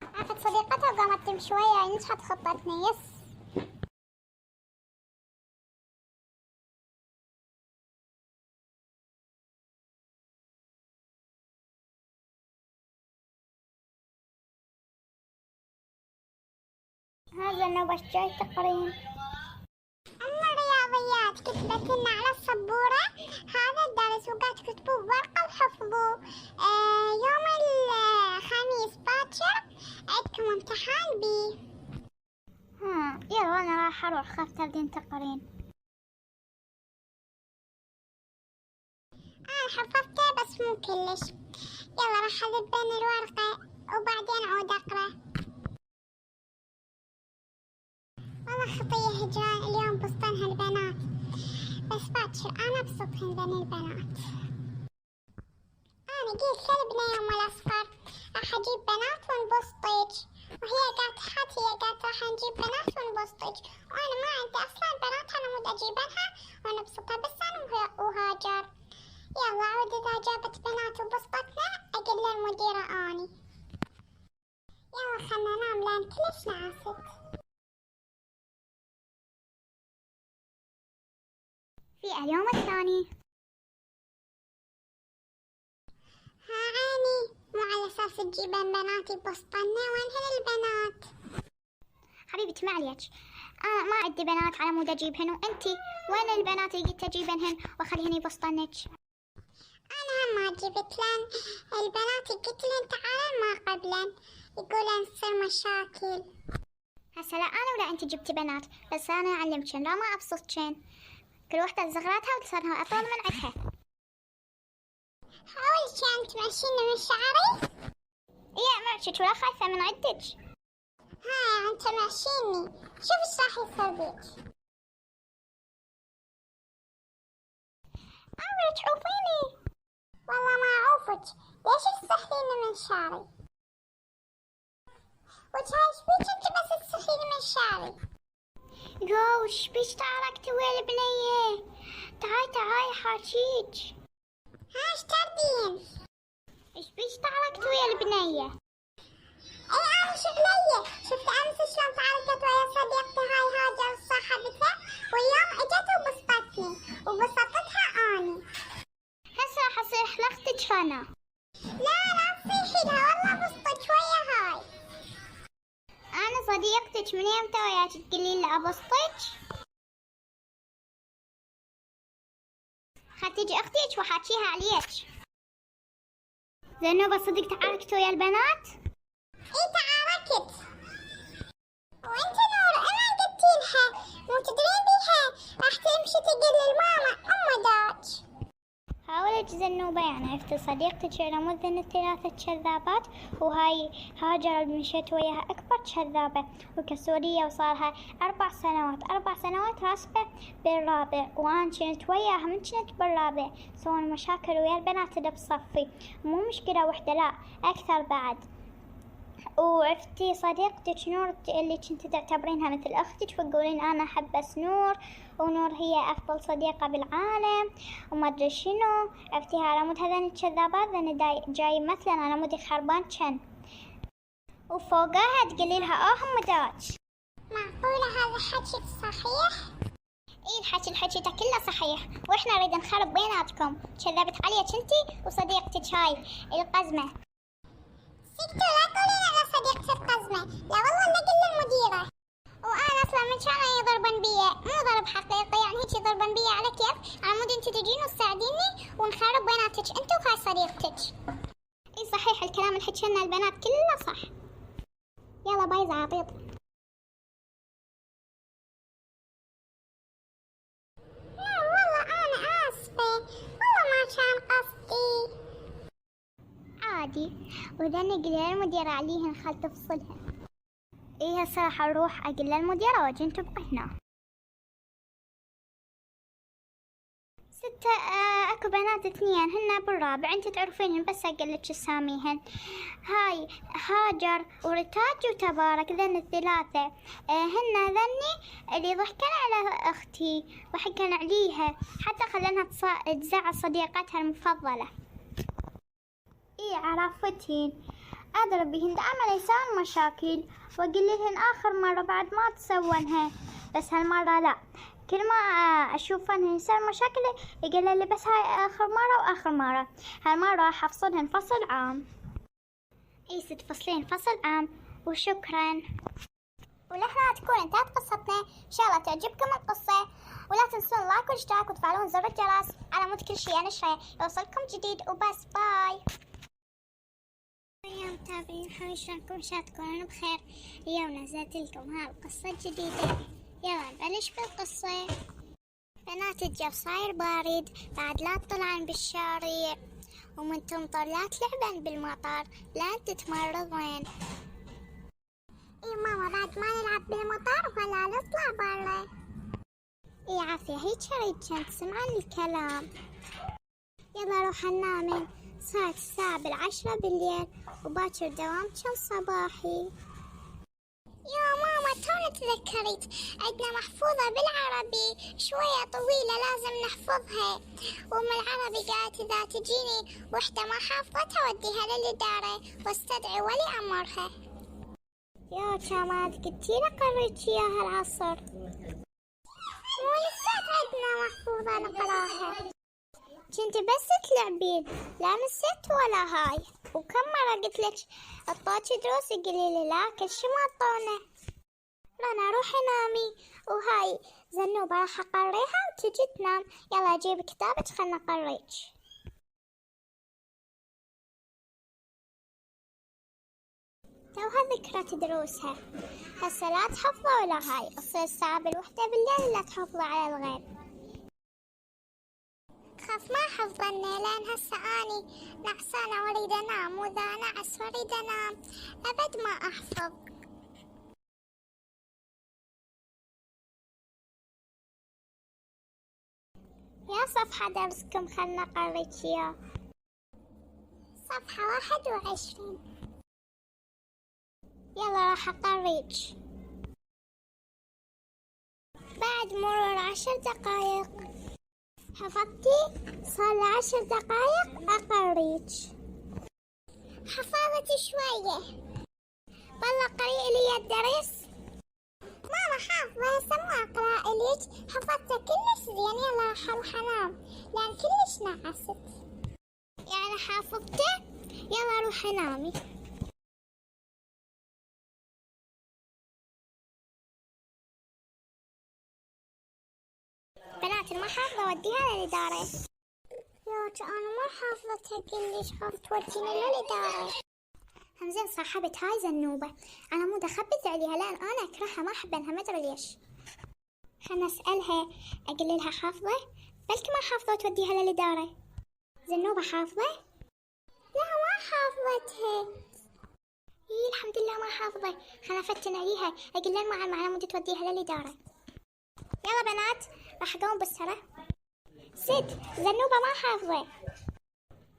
عرفت صديقتها وقامت تمشي وياي نجحت خطتنا. يس هذا زنوب ايش جاي تقرين؟ الرياضيات كتبت لنا على السبورة هذا الدرس وقعد كتبوه بورقة وحفظوه. يوم الخميس باكر عندكم امتحان بيه. يلا انا راح اروح، خاف تبدين تقرين. أنا حفظته بس مو كلش. يلا راح أذب بين الورقة وبعدين أعود أقرأ. والله خطية هجران اليوم بسطنها البنات، بس باكر أنا بسطهن بين البنات. أنا قلت للبنية الأصفر راح أجيب بنات ونبسطج، وهي قالت راح نجيب بنات ونبسطج، وأنا ما عندي أصلا بنات أنا مود أجيبنها ونبسطها بس أنا وهاجر. يلا عود إذا جابت بنات وبسطتنا أقول للمديرة أني. يلا خلنا ننام لأن كلش نعست. في اليوم الثاني. ها عيني، مو على أساس تجيبن بناتي بسطنا، وينهن البنات؟ حبيبتي معليش، أنا ما عندي بنات على مود أجيبهن، وأنتي وين البنات اللي قلت أجيبهن وأخليهن يبسطنك؟ أنا ما جبت لن البنات، قلت لن تعالن ما قبلن يقولن تصير مشاكل. هسه لا أنا ولا أنتي جبتي بنات، بس أنا أعلمكن لا ما أبسطكن، كل وحدة زغراتها وتصيرها أطول من عدها. حاولي كان تمشيني من شعري؟ إيه معك ولا خايفة من عدك؟ هاي أنت ماشيني، شوف إيش راح يصير بيك. عمري تعوفيني. والله ما أعوفك، ليش تسحليني من شعري؟ وتعيش بيك أنت بس تسحليني من شعري. وش بيش تعاركتي ويا البنية؟ تعاي حاجيك. ها ايش تردين؟ ايش بيش تعاركتي ويا البنية؟ اي انا شو بنية؟ شفت امس شلون تعاركت ويا صديقتي هاي هاجر صاحبتها، واليوم اجت وبسطتني وبسطتها اني. هسه راح اصيح لاختك انا. لا تصيحي لها، والله بسطت ويا هاي. أنا صديقتك من يمتى وياك تقولين لي أبسطك؟ خلتيجي أختك وحاكيها عليك. زينوبة صدق تعاركت ويا البنات؟ إيه تعاركت. وأنت نور أنا قلتيلها مو تدرين بيها راح تمشي تقول للماما داك. حاولت زنوبة يعني عرفتي صديقتك على مود ذن الثلاثة كذابات، وهاي هاجر مشيت وياها أكبر كذابة وكسورية، وصارها 4 سنوات راسبة بالرابع، وأنا كنت وياها من كنت بالرابع سوون مشاكل ويا البنات اللي بصفي، مو مشكلة وحدة لا أكثر بعد. وعرفتي صديقتك نور اللي كنت تعتبرينها مثل أختك وتقولين أنا أحب نور، ونور هي أفضل صديقة بالعالم وما أدري شنو. عرفتيها على مود هذين الكذابات ذن جاي مثلا على مود خربان كان، وفوقها تقولي لها هم داج. معقولة هذا حكيك صحيح؟ إيه الحكي ده كله صحيح، وإحنا نريد نخرب بيناتكم. كذبت عليك أنتي وصديقتك هاي القزمة. سكتوا لا تقولين على صديقتي القزمة، لا والله نقول للمديرة. وأنا أصلا من كانوا يضربن بيا، مو ضرب حقيقي يعني هيك يضربن بيا على كيف، على مود انتي تجين وتساعديني ونخرب بيناتك انتو وهاي صديقتك. اي صحيح الكلام اللي حكينا البنات كله صح. يلا باي زعابيط. لا والله أنا آسفة، والله ما كان قصدي. عادي. وذن قلي للمديرة عليهن خل تفصلها. ايه هسه راح اروح اقول للمديرة واجي انتو بقى هنا. 6 اكو بنات 2 هن بالرابع انت تعرفينهن بس اقلك اساميهن. هاي هاجر ورتاج وتبارك ذن الثلاثة، هن ذني اللي ضحكن على اختي وحكن عليها حتى خلنها تزعل صديقتها المفضلة. ايه عرفتين اضرب بهن دائما يسوون مشاكل واقول لهن اخر مرة بعد ما تسوونها، بس هالمرة لا، كل ما اشوفهن يصير مشاكل يقول لي بس هاي اخر مرة واخر مرة، هالمرة راح افصلهن فصل عام. اي 6 فصلين فصل عام وشكرا. ولحناتكم تكون انتهت قصتنا. ان شاء الله تعجبكم القصة، ولا تنسون لايك واشتراك وتفعلون زر الجرس على مود كل شيء نشره يوصلكم جديد. وبس، باي يا متابعين حبايبي، شلونكم؟ ان شاء الله تكونون بخير. اليوم نزلت لكم هالقصة الجديدة. يلا نبلش بالقصة. بنات الجو صاير بارد، بعد لا تطلعن بالشارع ومن تمطر لا تلعبن بالمطر، لا تتمرضن. اي ماما بعد ما نلعب بالمطر ولا نطلع برا. اي عافية، هيك اريد تسمعن الكلام. يلا روح ننامن، صارت الساعة 10 بالليل وباكر دوام كان صباحي. يا ماما توني تذكرت عندنا محفوظة بالعربي شوية طويلة لازم نحفظها، وأم العربي قالت إذا تجيني وحدة ما حافظتها وديها للإدارة واستدعي ولي أمرها. يا كمال قلتيلي قريتي إياها العصر. مو لسات عندنا محفوظة نقراها، كنت بس تلعبين لا نسيت ولا هاي. وكم مرة قلت لك اعطاكي دروس قولي لي لا كل شي ما اعطونا. رنا روحي نامي، وهاي زنوبة راح اقريها وتجي تنام. يلا جيب كتابك خلنا اقريك. توها ذكرت دروسها، هسه لا تحفظه ولا هاي، تصير الساعة 1 بالليل لا تحفظه على الغير. خاف ما حفظني لان هسه اني نعسانة واريد انام، واذا نعس واريد انام ابد ما احفظ. يا صفحة درسكم خلنا اقريك اياه. صفحة 21. يلا راح اقريك. بعد مرور 10 دقايق. حفظتي؟ صار 10 دقايق أقريك. حفظت شوية. والله قري لي الدرس. ماما حافظة هسه مو أقرأ إليك، حفظته كلش زين. يلا راح أروح أنام لأن كلش نعست. يعني حافظته؟ يلا روحي نامي. بنات ما حافظة وديها للإدارة. ياك أنا ما حافظتها كلش، خاف توديني للإدارة. همزين صاحبة هاي زنوبة، أنا مو أخبث عليها لأن أنا أكرهها ما أحبنها ما أدري ليش. خلنا أسألها أقول لها حافظة، بلكي ما حافظة توديها للإدارة. زنوبة حافظة؟ لا ما حافظتها. إيه الحمد لله ما حافظة. خلنا أفتن عليها أقول لها المعلمة مودي توديها للإدارة. يلا بنات راح اقوم بالسرة. ست زنوبة ما حافظة.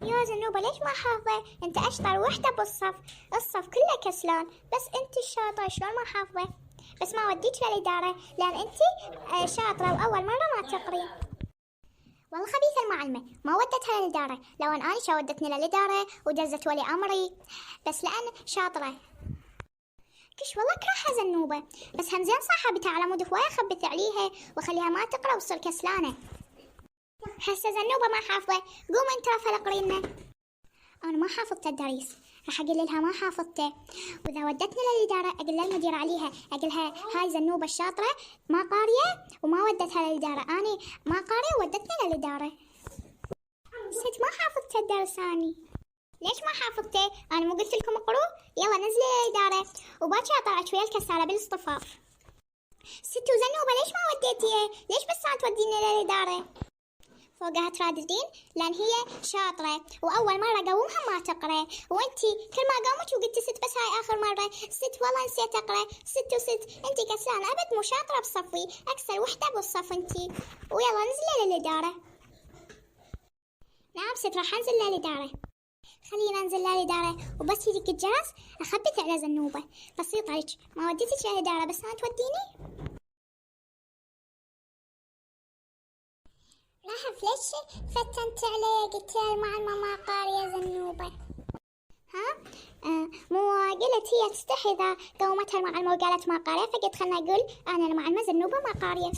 يا زنوبة ليش ما حافظة؟ انت اشطر وحدة بالصف، الصف كله كسلان، بس انت الشاطرة شلون ما حافظة؟ بس ما وديك للإدارة لان انت شاطرة واول مرة ما تقرين. والله خبيثة المعلمة ما ودتها للإدارة، لو ان اني شا ودتني للإدارة ودزت ولي امري، بس لان شاطرة. كش والله اكرهها زنوبة، بس همزين صاحبتها على مود هواية خبث عليها وخليها ما تقرا وتصير كسلانة. هسه زنوبة ما حافظة، قوم انت رافع قرينا. انا ما حافظت الدرس، راح اقول لها ما حافظته، واذا ودتني للإدارة اقول للمدير عليها، اقولها هاي زنوبة الشاطرة ما قارية وما ودتها للإدارة، اني ما قارية وودتني للإدارة. ست ما حافظت الدرس اني. ليش ما حافظته؟ انا مو قلت لكم اقروا؟ يلا نزلي للإدارة. وباكر طلعت ويا الكسالة بالاصطفاف. ست وزنوبة ليش ما وديتيها؟ ليش بس ساعة توديني للإدارة؟ فوقها تراددين لان هي شاطرة واول مرة قومها ما تقرا، وانتي كل ما قامت وقلتي ست بس هاي اخر مرة. ست والله نسيت اقرا. ست وست انتي كسلانة ابد مو شاطرة بصفي، اكثر وحدة بالصف انتي. ويلا نزلي للإدارة. نعم ست راح انزل للإدارة. خلينا ننزل للإدارة وبس يجيك الجرس اخبث على زنوبة. بسيطة هيك ما وديتك للإدارة بس ما توديني. راح ليش فتنت علي قلت لها المعلمة ما قارية زنوبة؟ ها؟ مو قلت هي تستحي إذا قومتها المعلمة وقالت ما قارية، فقلت خلنا أقول أنا المعلمة زنوبة ما قارية.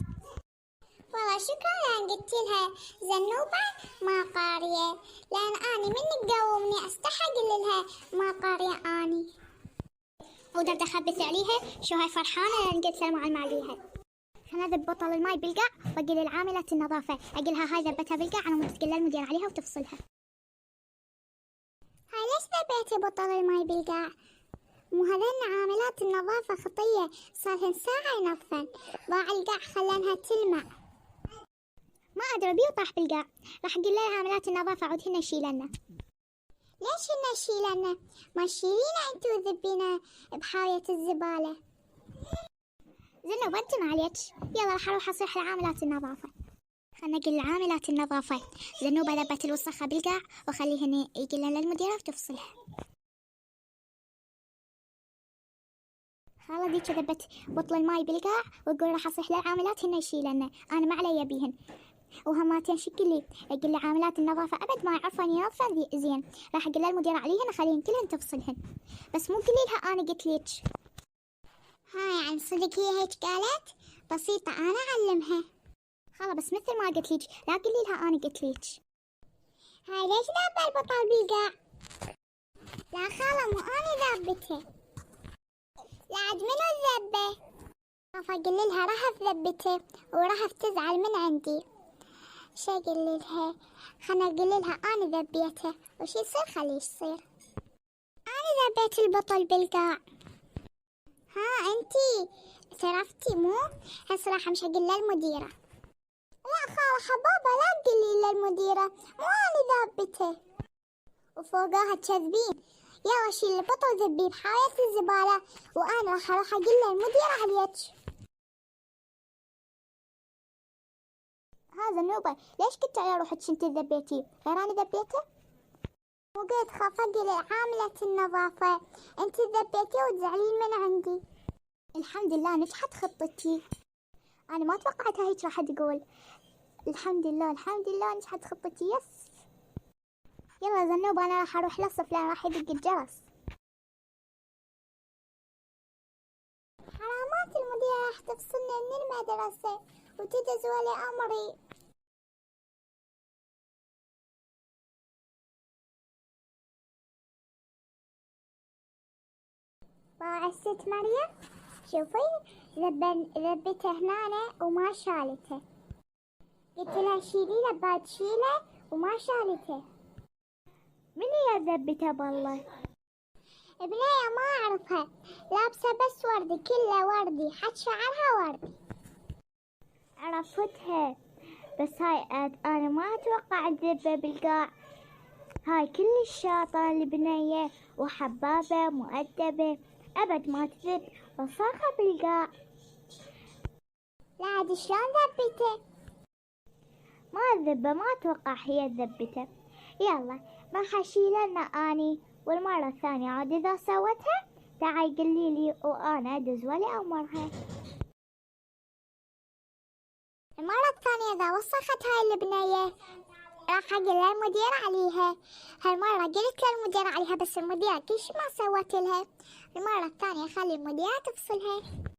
والله شكرا لأن قلت لها زنوبة ما قارية، لأن أني من تقومني أستحي أقول لها ما قارية أني. ودرت أخبث عليها. شو هاي فرحانة لأن قلت المعلمة عليها. خلنا أذب بطل الماي بالقاع وأقول للعاملات النظافة، أقولها هاي ذبتها بالقاع أنا مو تقول المدير عليها وتفصلها. هاي ليش ذبيتي بطل الماي بالقاع؟ مو هذين عاملات النظافة خطية، صارهن ساعة ينظفن، ضاع القاع خلانها تلمع. ما أدري بيه طاح بالقاع. راح أقول لعاملات النظافة عودهن يشيلنا. ليش هن يشيلنا؟ ما تشيلينا انتو وذبينا بحاوية الزبالة. زنوب انت ما عليك. يلا راح اروح اصيح لعاملات النظافة. خلنا نقول لعاملات النظافة زنوبة ذبت الوسخة بالقاع وخليهن يقولن للمديرة وتفصلها. خالة ديك ذبت بطل الماي بالقاع وتقول راح اصيح للعاملات هن يشيلن، انا ما علي بيهن. وهماتين شكلي اقول لعاملات النظافة ابد ما يعرفون ينظفن زين، راح اقول للمديرة عليهن خليهن كلهن تفصلهن. بس مو قولي لها انا قلت ليك. ها يعني صدق هي هيك قالت؟ بسيطة انا اعلمها. خلا بس مثل ما قلت ليك لا قولي لها انا قلت ليك. هاي ليش ذابة البطل بالقاع؟ لا خالة مو انا ذابته. لا عاد منو الذبة؟ فاقول لها رهف ذبته ورهف تزعل من عندي. شي اقول لها؟ خلنا اقول لها انا ذبيته وش يصير خليه يصير. انا ذبيت البطل بالقاع. ها انتي اعترفتي مو؟ هسه راح امشي اقول للمديرة. لا خالة حبابة لا تقولي للمديرة مو انا ذابته. وفوقاها تكذبين. يلا شيل البطل ذبيه بحاية الزبالة وانا راح اروح اقول للمديرة عليك. هذا النوبة ليش كنت على روحك انت ذبيتيه غير انا ذبيته؟ مو قلت خاف اقول عاملة النظافة انت ذبيتيه وتزعلين من عندي. الحمد لله نجحت خطتي. انا ما توقعتها هيك راح تقول. الحمد لله الحمد لله نجحت خطتي. يس يلا زنوبة انا راح اروح للصف لان راح يدق الجرس. حرامات المديرة راح تفصلني من المدرسة وتدز ولي امري. طلع الست مريم شوفي ذبته هنا وما شالته. قلت لها شيلي بعد شيله وما شالته. من هي ذبته بالله؟ بنية ما اعرفها لابسه بس وردي كله وردي حتى شعرها وردي. عرفتها بس هاي انا ما اتوقع تذبه بالقاع. هاي كلش شاطرة البنية وحبابة مؤدبة أبد ما تذب وصاخة بالقاع. لا عاد شلون ذبته؟ ما ذبه ما أتوقع هي ذبته. يلا راح أشيلنا أني والمرة الثانية عاد إذا سوتها تعي قليلي وأنا أدز ولي أمرها. المرة الثانية إذا وسخت هاي البنية راح اقول للمديرة عليها. هالمرة قلت للمديرة عليها بس المديرة كلش ما سوت لها. المرة الثانية خلي المديرة تفصلها.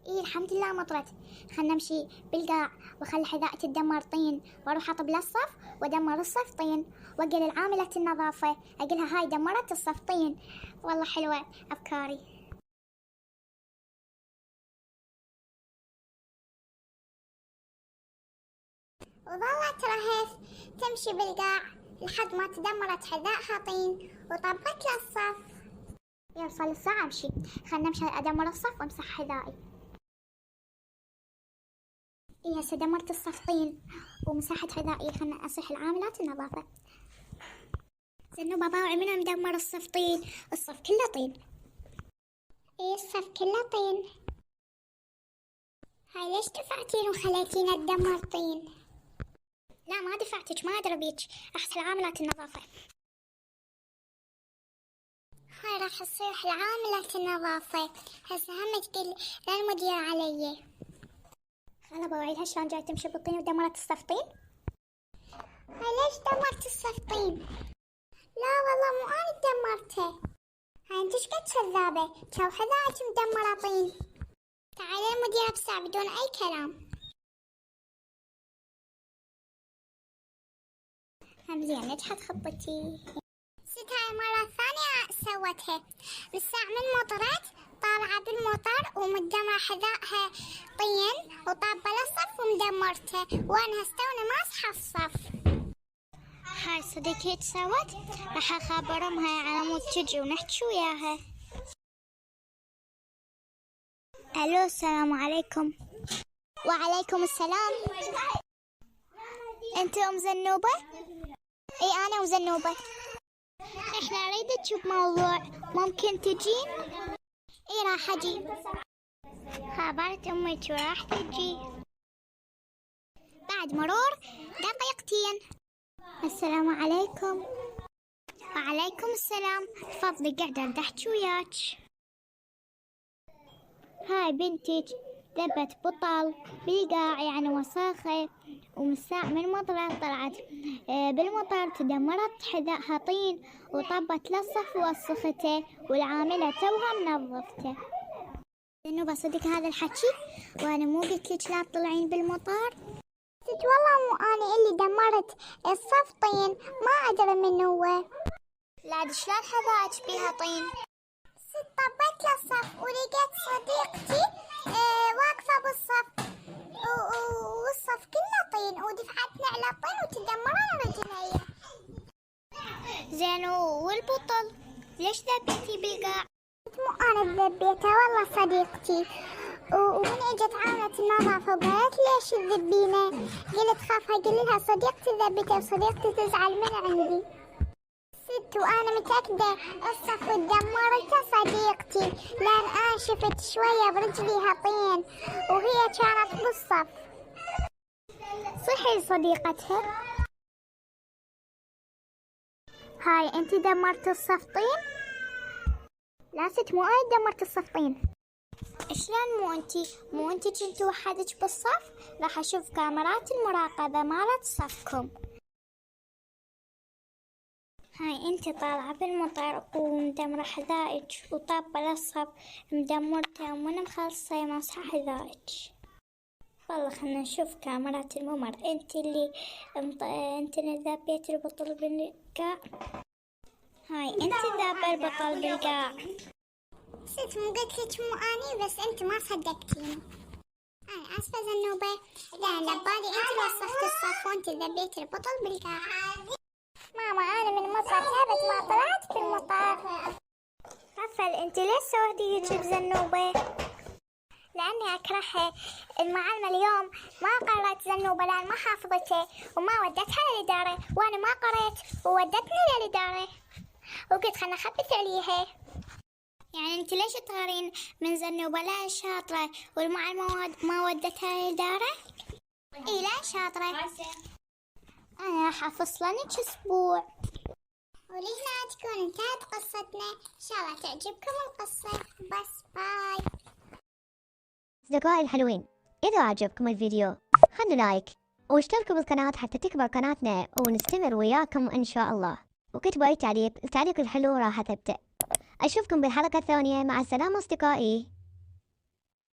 ايه الحمد لله مطرت. خلنا نمشي بالقاع وخلي حذاء تدمر طين واروح اطب للصف ودمر الصف طين واقول لعاملة النظافة اقولها هاي دمرت الصف طين. والله حلوة افكاري. وظلت رهف تمشي بالقاع لحد ما تدمرت حذاءها طين وطبت للصف. يلا صار الساعة امشي. خلنا نمشي ادمر الصف وامسح حذائي. ايه هسه دمرت الصف طين ومسحت حذائي. خلنا اصيح العاملات النظافة. زنوبة باوعي منو مدمر الصف طين؟ الصف كله طين. ايه الصف كله طين. هاي ليش دفعتين وخليتينا تدمر طين؟ لا ما دفعتك ما ادري بيك. احسن عاملة النظافة. هاي راح تصيح لعاملة النظافة. هسه هم تقول للمدير علي. خلا بوعيلها شلون جاي تمشي بالطين ودمرت الصف طين. هاي ليش دمرت الصف طين؟ لا والله مو انا دمرته. هاي انت شقد كذابة. تو حذائك مدمرة طين. تعالي المديرة بساعة بدون اي كلام. زين نجحت خطتي. ست هاي المرة الثانية سوتها. من ساعة من مطرت طالعة بالمطر ومدمرة حذائها طين وطابة للصف ومدمرته وانا هستونا ماسحة الصف. هاي صديقتي ايش سوت؟ راح اخبر امها على مود تجي ونحكي وياها. الو السلام عليكم. وعليكم السلام. انت ام زنوبة؟ اي انا ام زنوبة. احنا نريدك بموضوع، ممكن تجين؟ اي راح اجي. خبرت امك وراح تجي. بعد مرور دقيقتين. السلام عليكم. وعليكم السلام. تفضلي قاعدة بدي احكي وياك. هاي بنتك ذبت بطل بالقاع يعني وساخة، ومن ساعة من مطر طلعت بالمطر تدمرت حذائها طين وطبت للصف ووسخته والعاملة توها منظفته. زنوبة صدق هذا الحكي؟ وانا مو قلت لك لا تطلعين بالمطر؟ ست والله مو انا اللي دمرت الصف طين، ما ادري من هو. لا شلون حذائك بيها طين؟ ست طبيت للصف ولقيت صديقتي واقفة بالصف والصف كله طين ودفعتنا على الطين وتدمرنا رجلي. زين والبطل ليش ذبيتي بالقاع؟ مو انا ذبيتها والله صديقتي، ومن اجت عاملة النظافة وقالت ليش تذبينه؟ قلت خاف اقول لها صديقتي ذبيتها وصديقتي تزعل من عندي. ست وانا متأكدة الصف دمرته صديقتي لان انا شفت شوية برجليها طين وهي كانت بالصف. صحي صديقتها. هاي انت دمرت الصف طين؟ لا ست مو انا دمرت الصف طين. شلون مو انتي كنتوا وحدك بالصف؟ راح اشوف كاميرات المراقبة مالت صفكم. هاي انت طالعة بالمطر ومدمرة حذائك وطابة للصف مدمرتها ومن مخلصة ماسحة حذائك. والله خلنا نشوف كاميرات الممر. انت اللي ذابيت البطل بالقاع. هاي انت ذابة البطل بالقاع. ست مو قلت لك مو اني بس انت ما صدقتيني. انا اسفة زنوبة لان لبالي انت اللي وسخت الصف وانت ذبيت البطل بالقاع. ماما انا من المطر تعبت ما طلعت بالمطر. عفل انت ليش سويتي هيك بزنوبة؟ لاني اكرهها. المعلمة اليوم ما قرأت زنوبة لان ما حافظتها وما ودتها للإدارة وانا ما قريت وودتني للإدارة وقلت خلنا اخبث عليها. يعني انت ليش تغارين من زنوبة لا شاطرة والمعلمة ما ودتها للإدارة؟ اي لا شاطرة. انا راح افصلنك اسبوع. ولهنا تكون انتهت قصتنا. ان شاء الله تعجبكم القصة. بس باي. أصدقائي الحلوين، إذا عجبكم الفيديو خلوا لايك واشتركوا بالقناة حتى تكبر قناتنا ونستمر وياكم إن شاء الله، وكتبوا أي تعليق. التعليق الحلو راح تبدأ. أشوفكم بالحلقة الثانية. مع السلامة أصدقائي.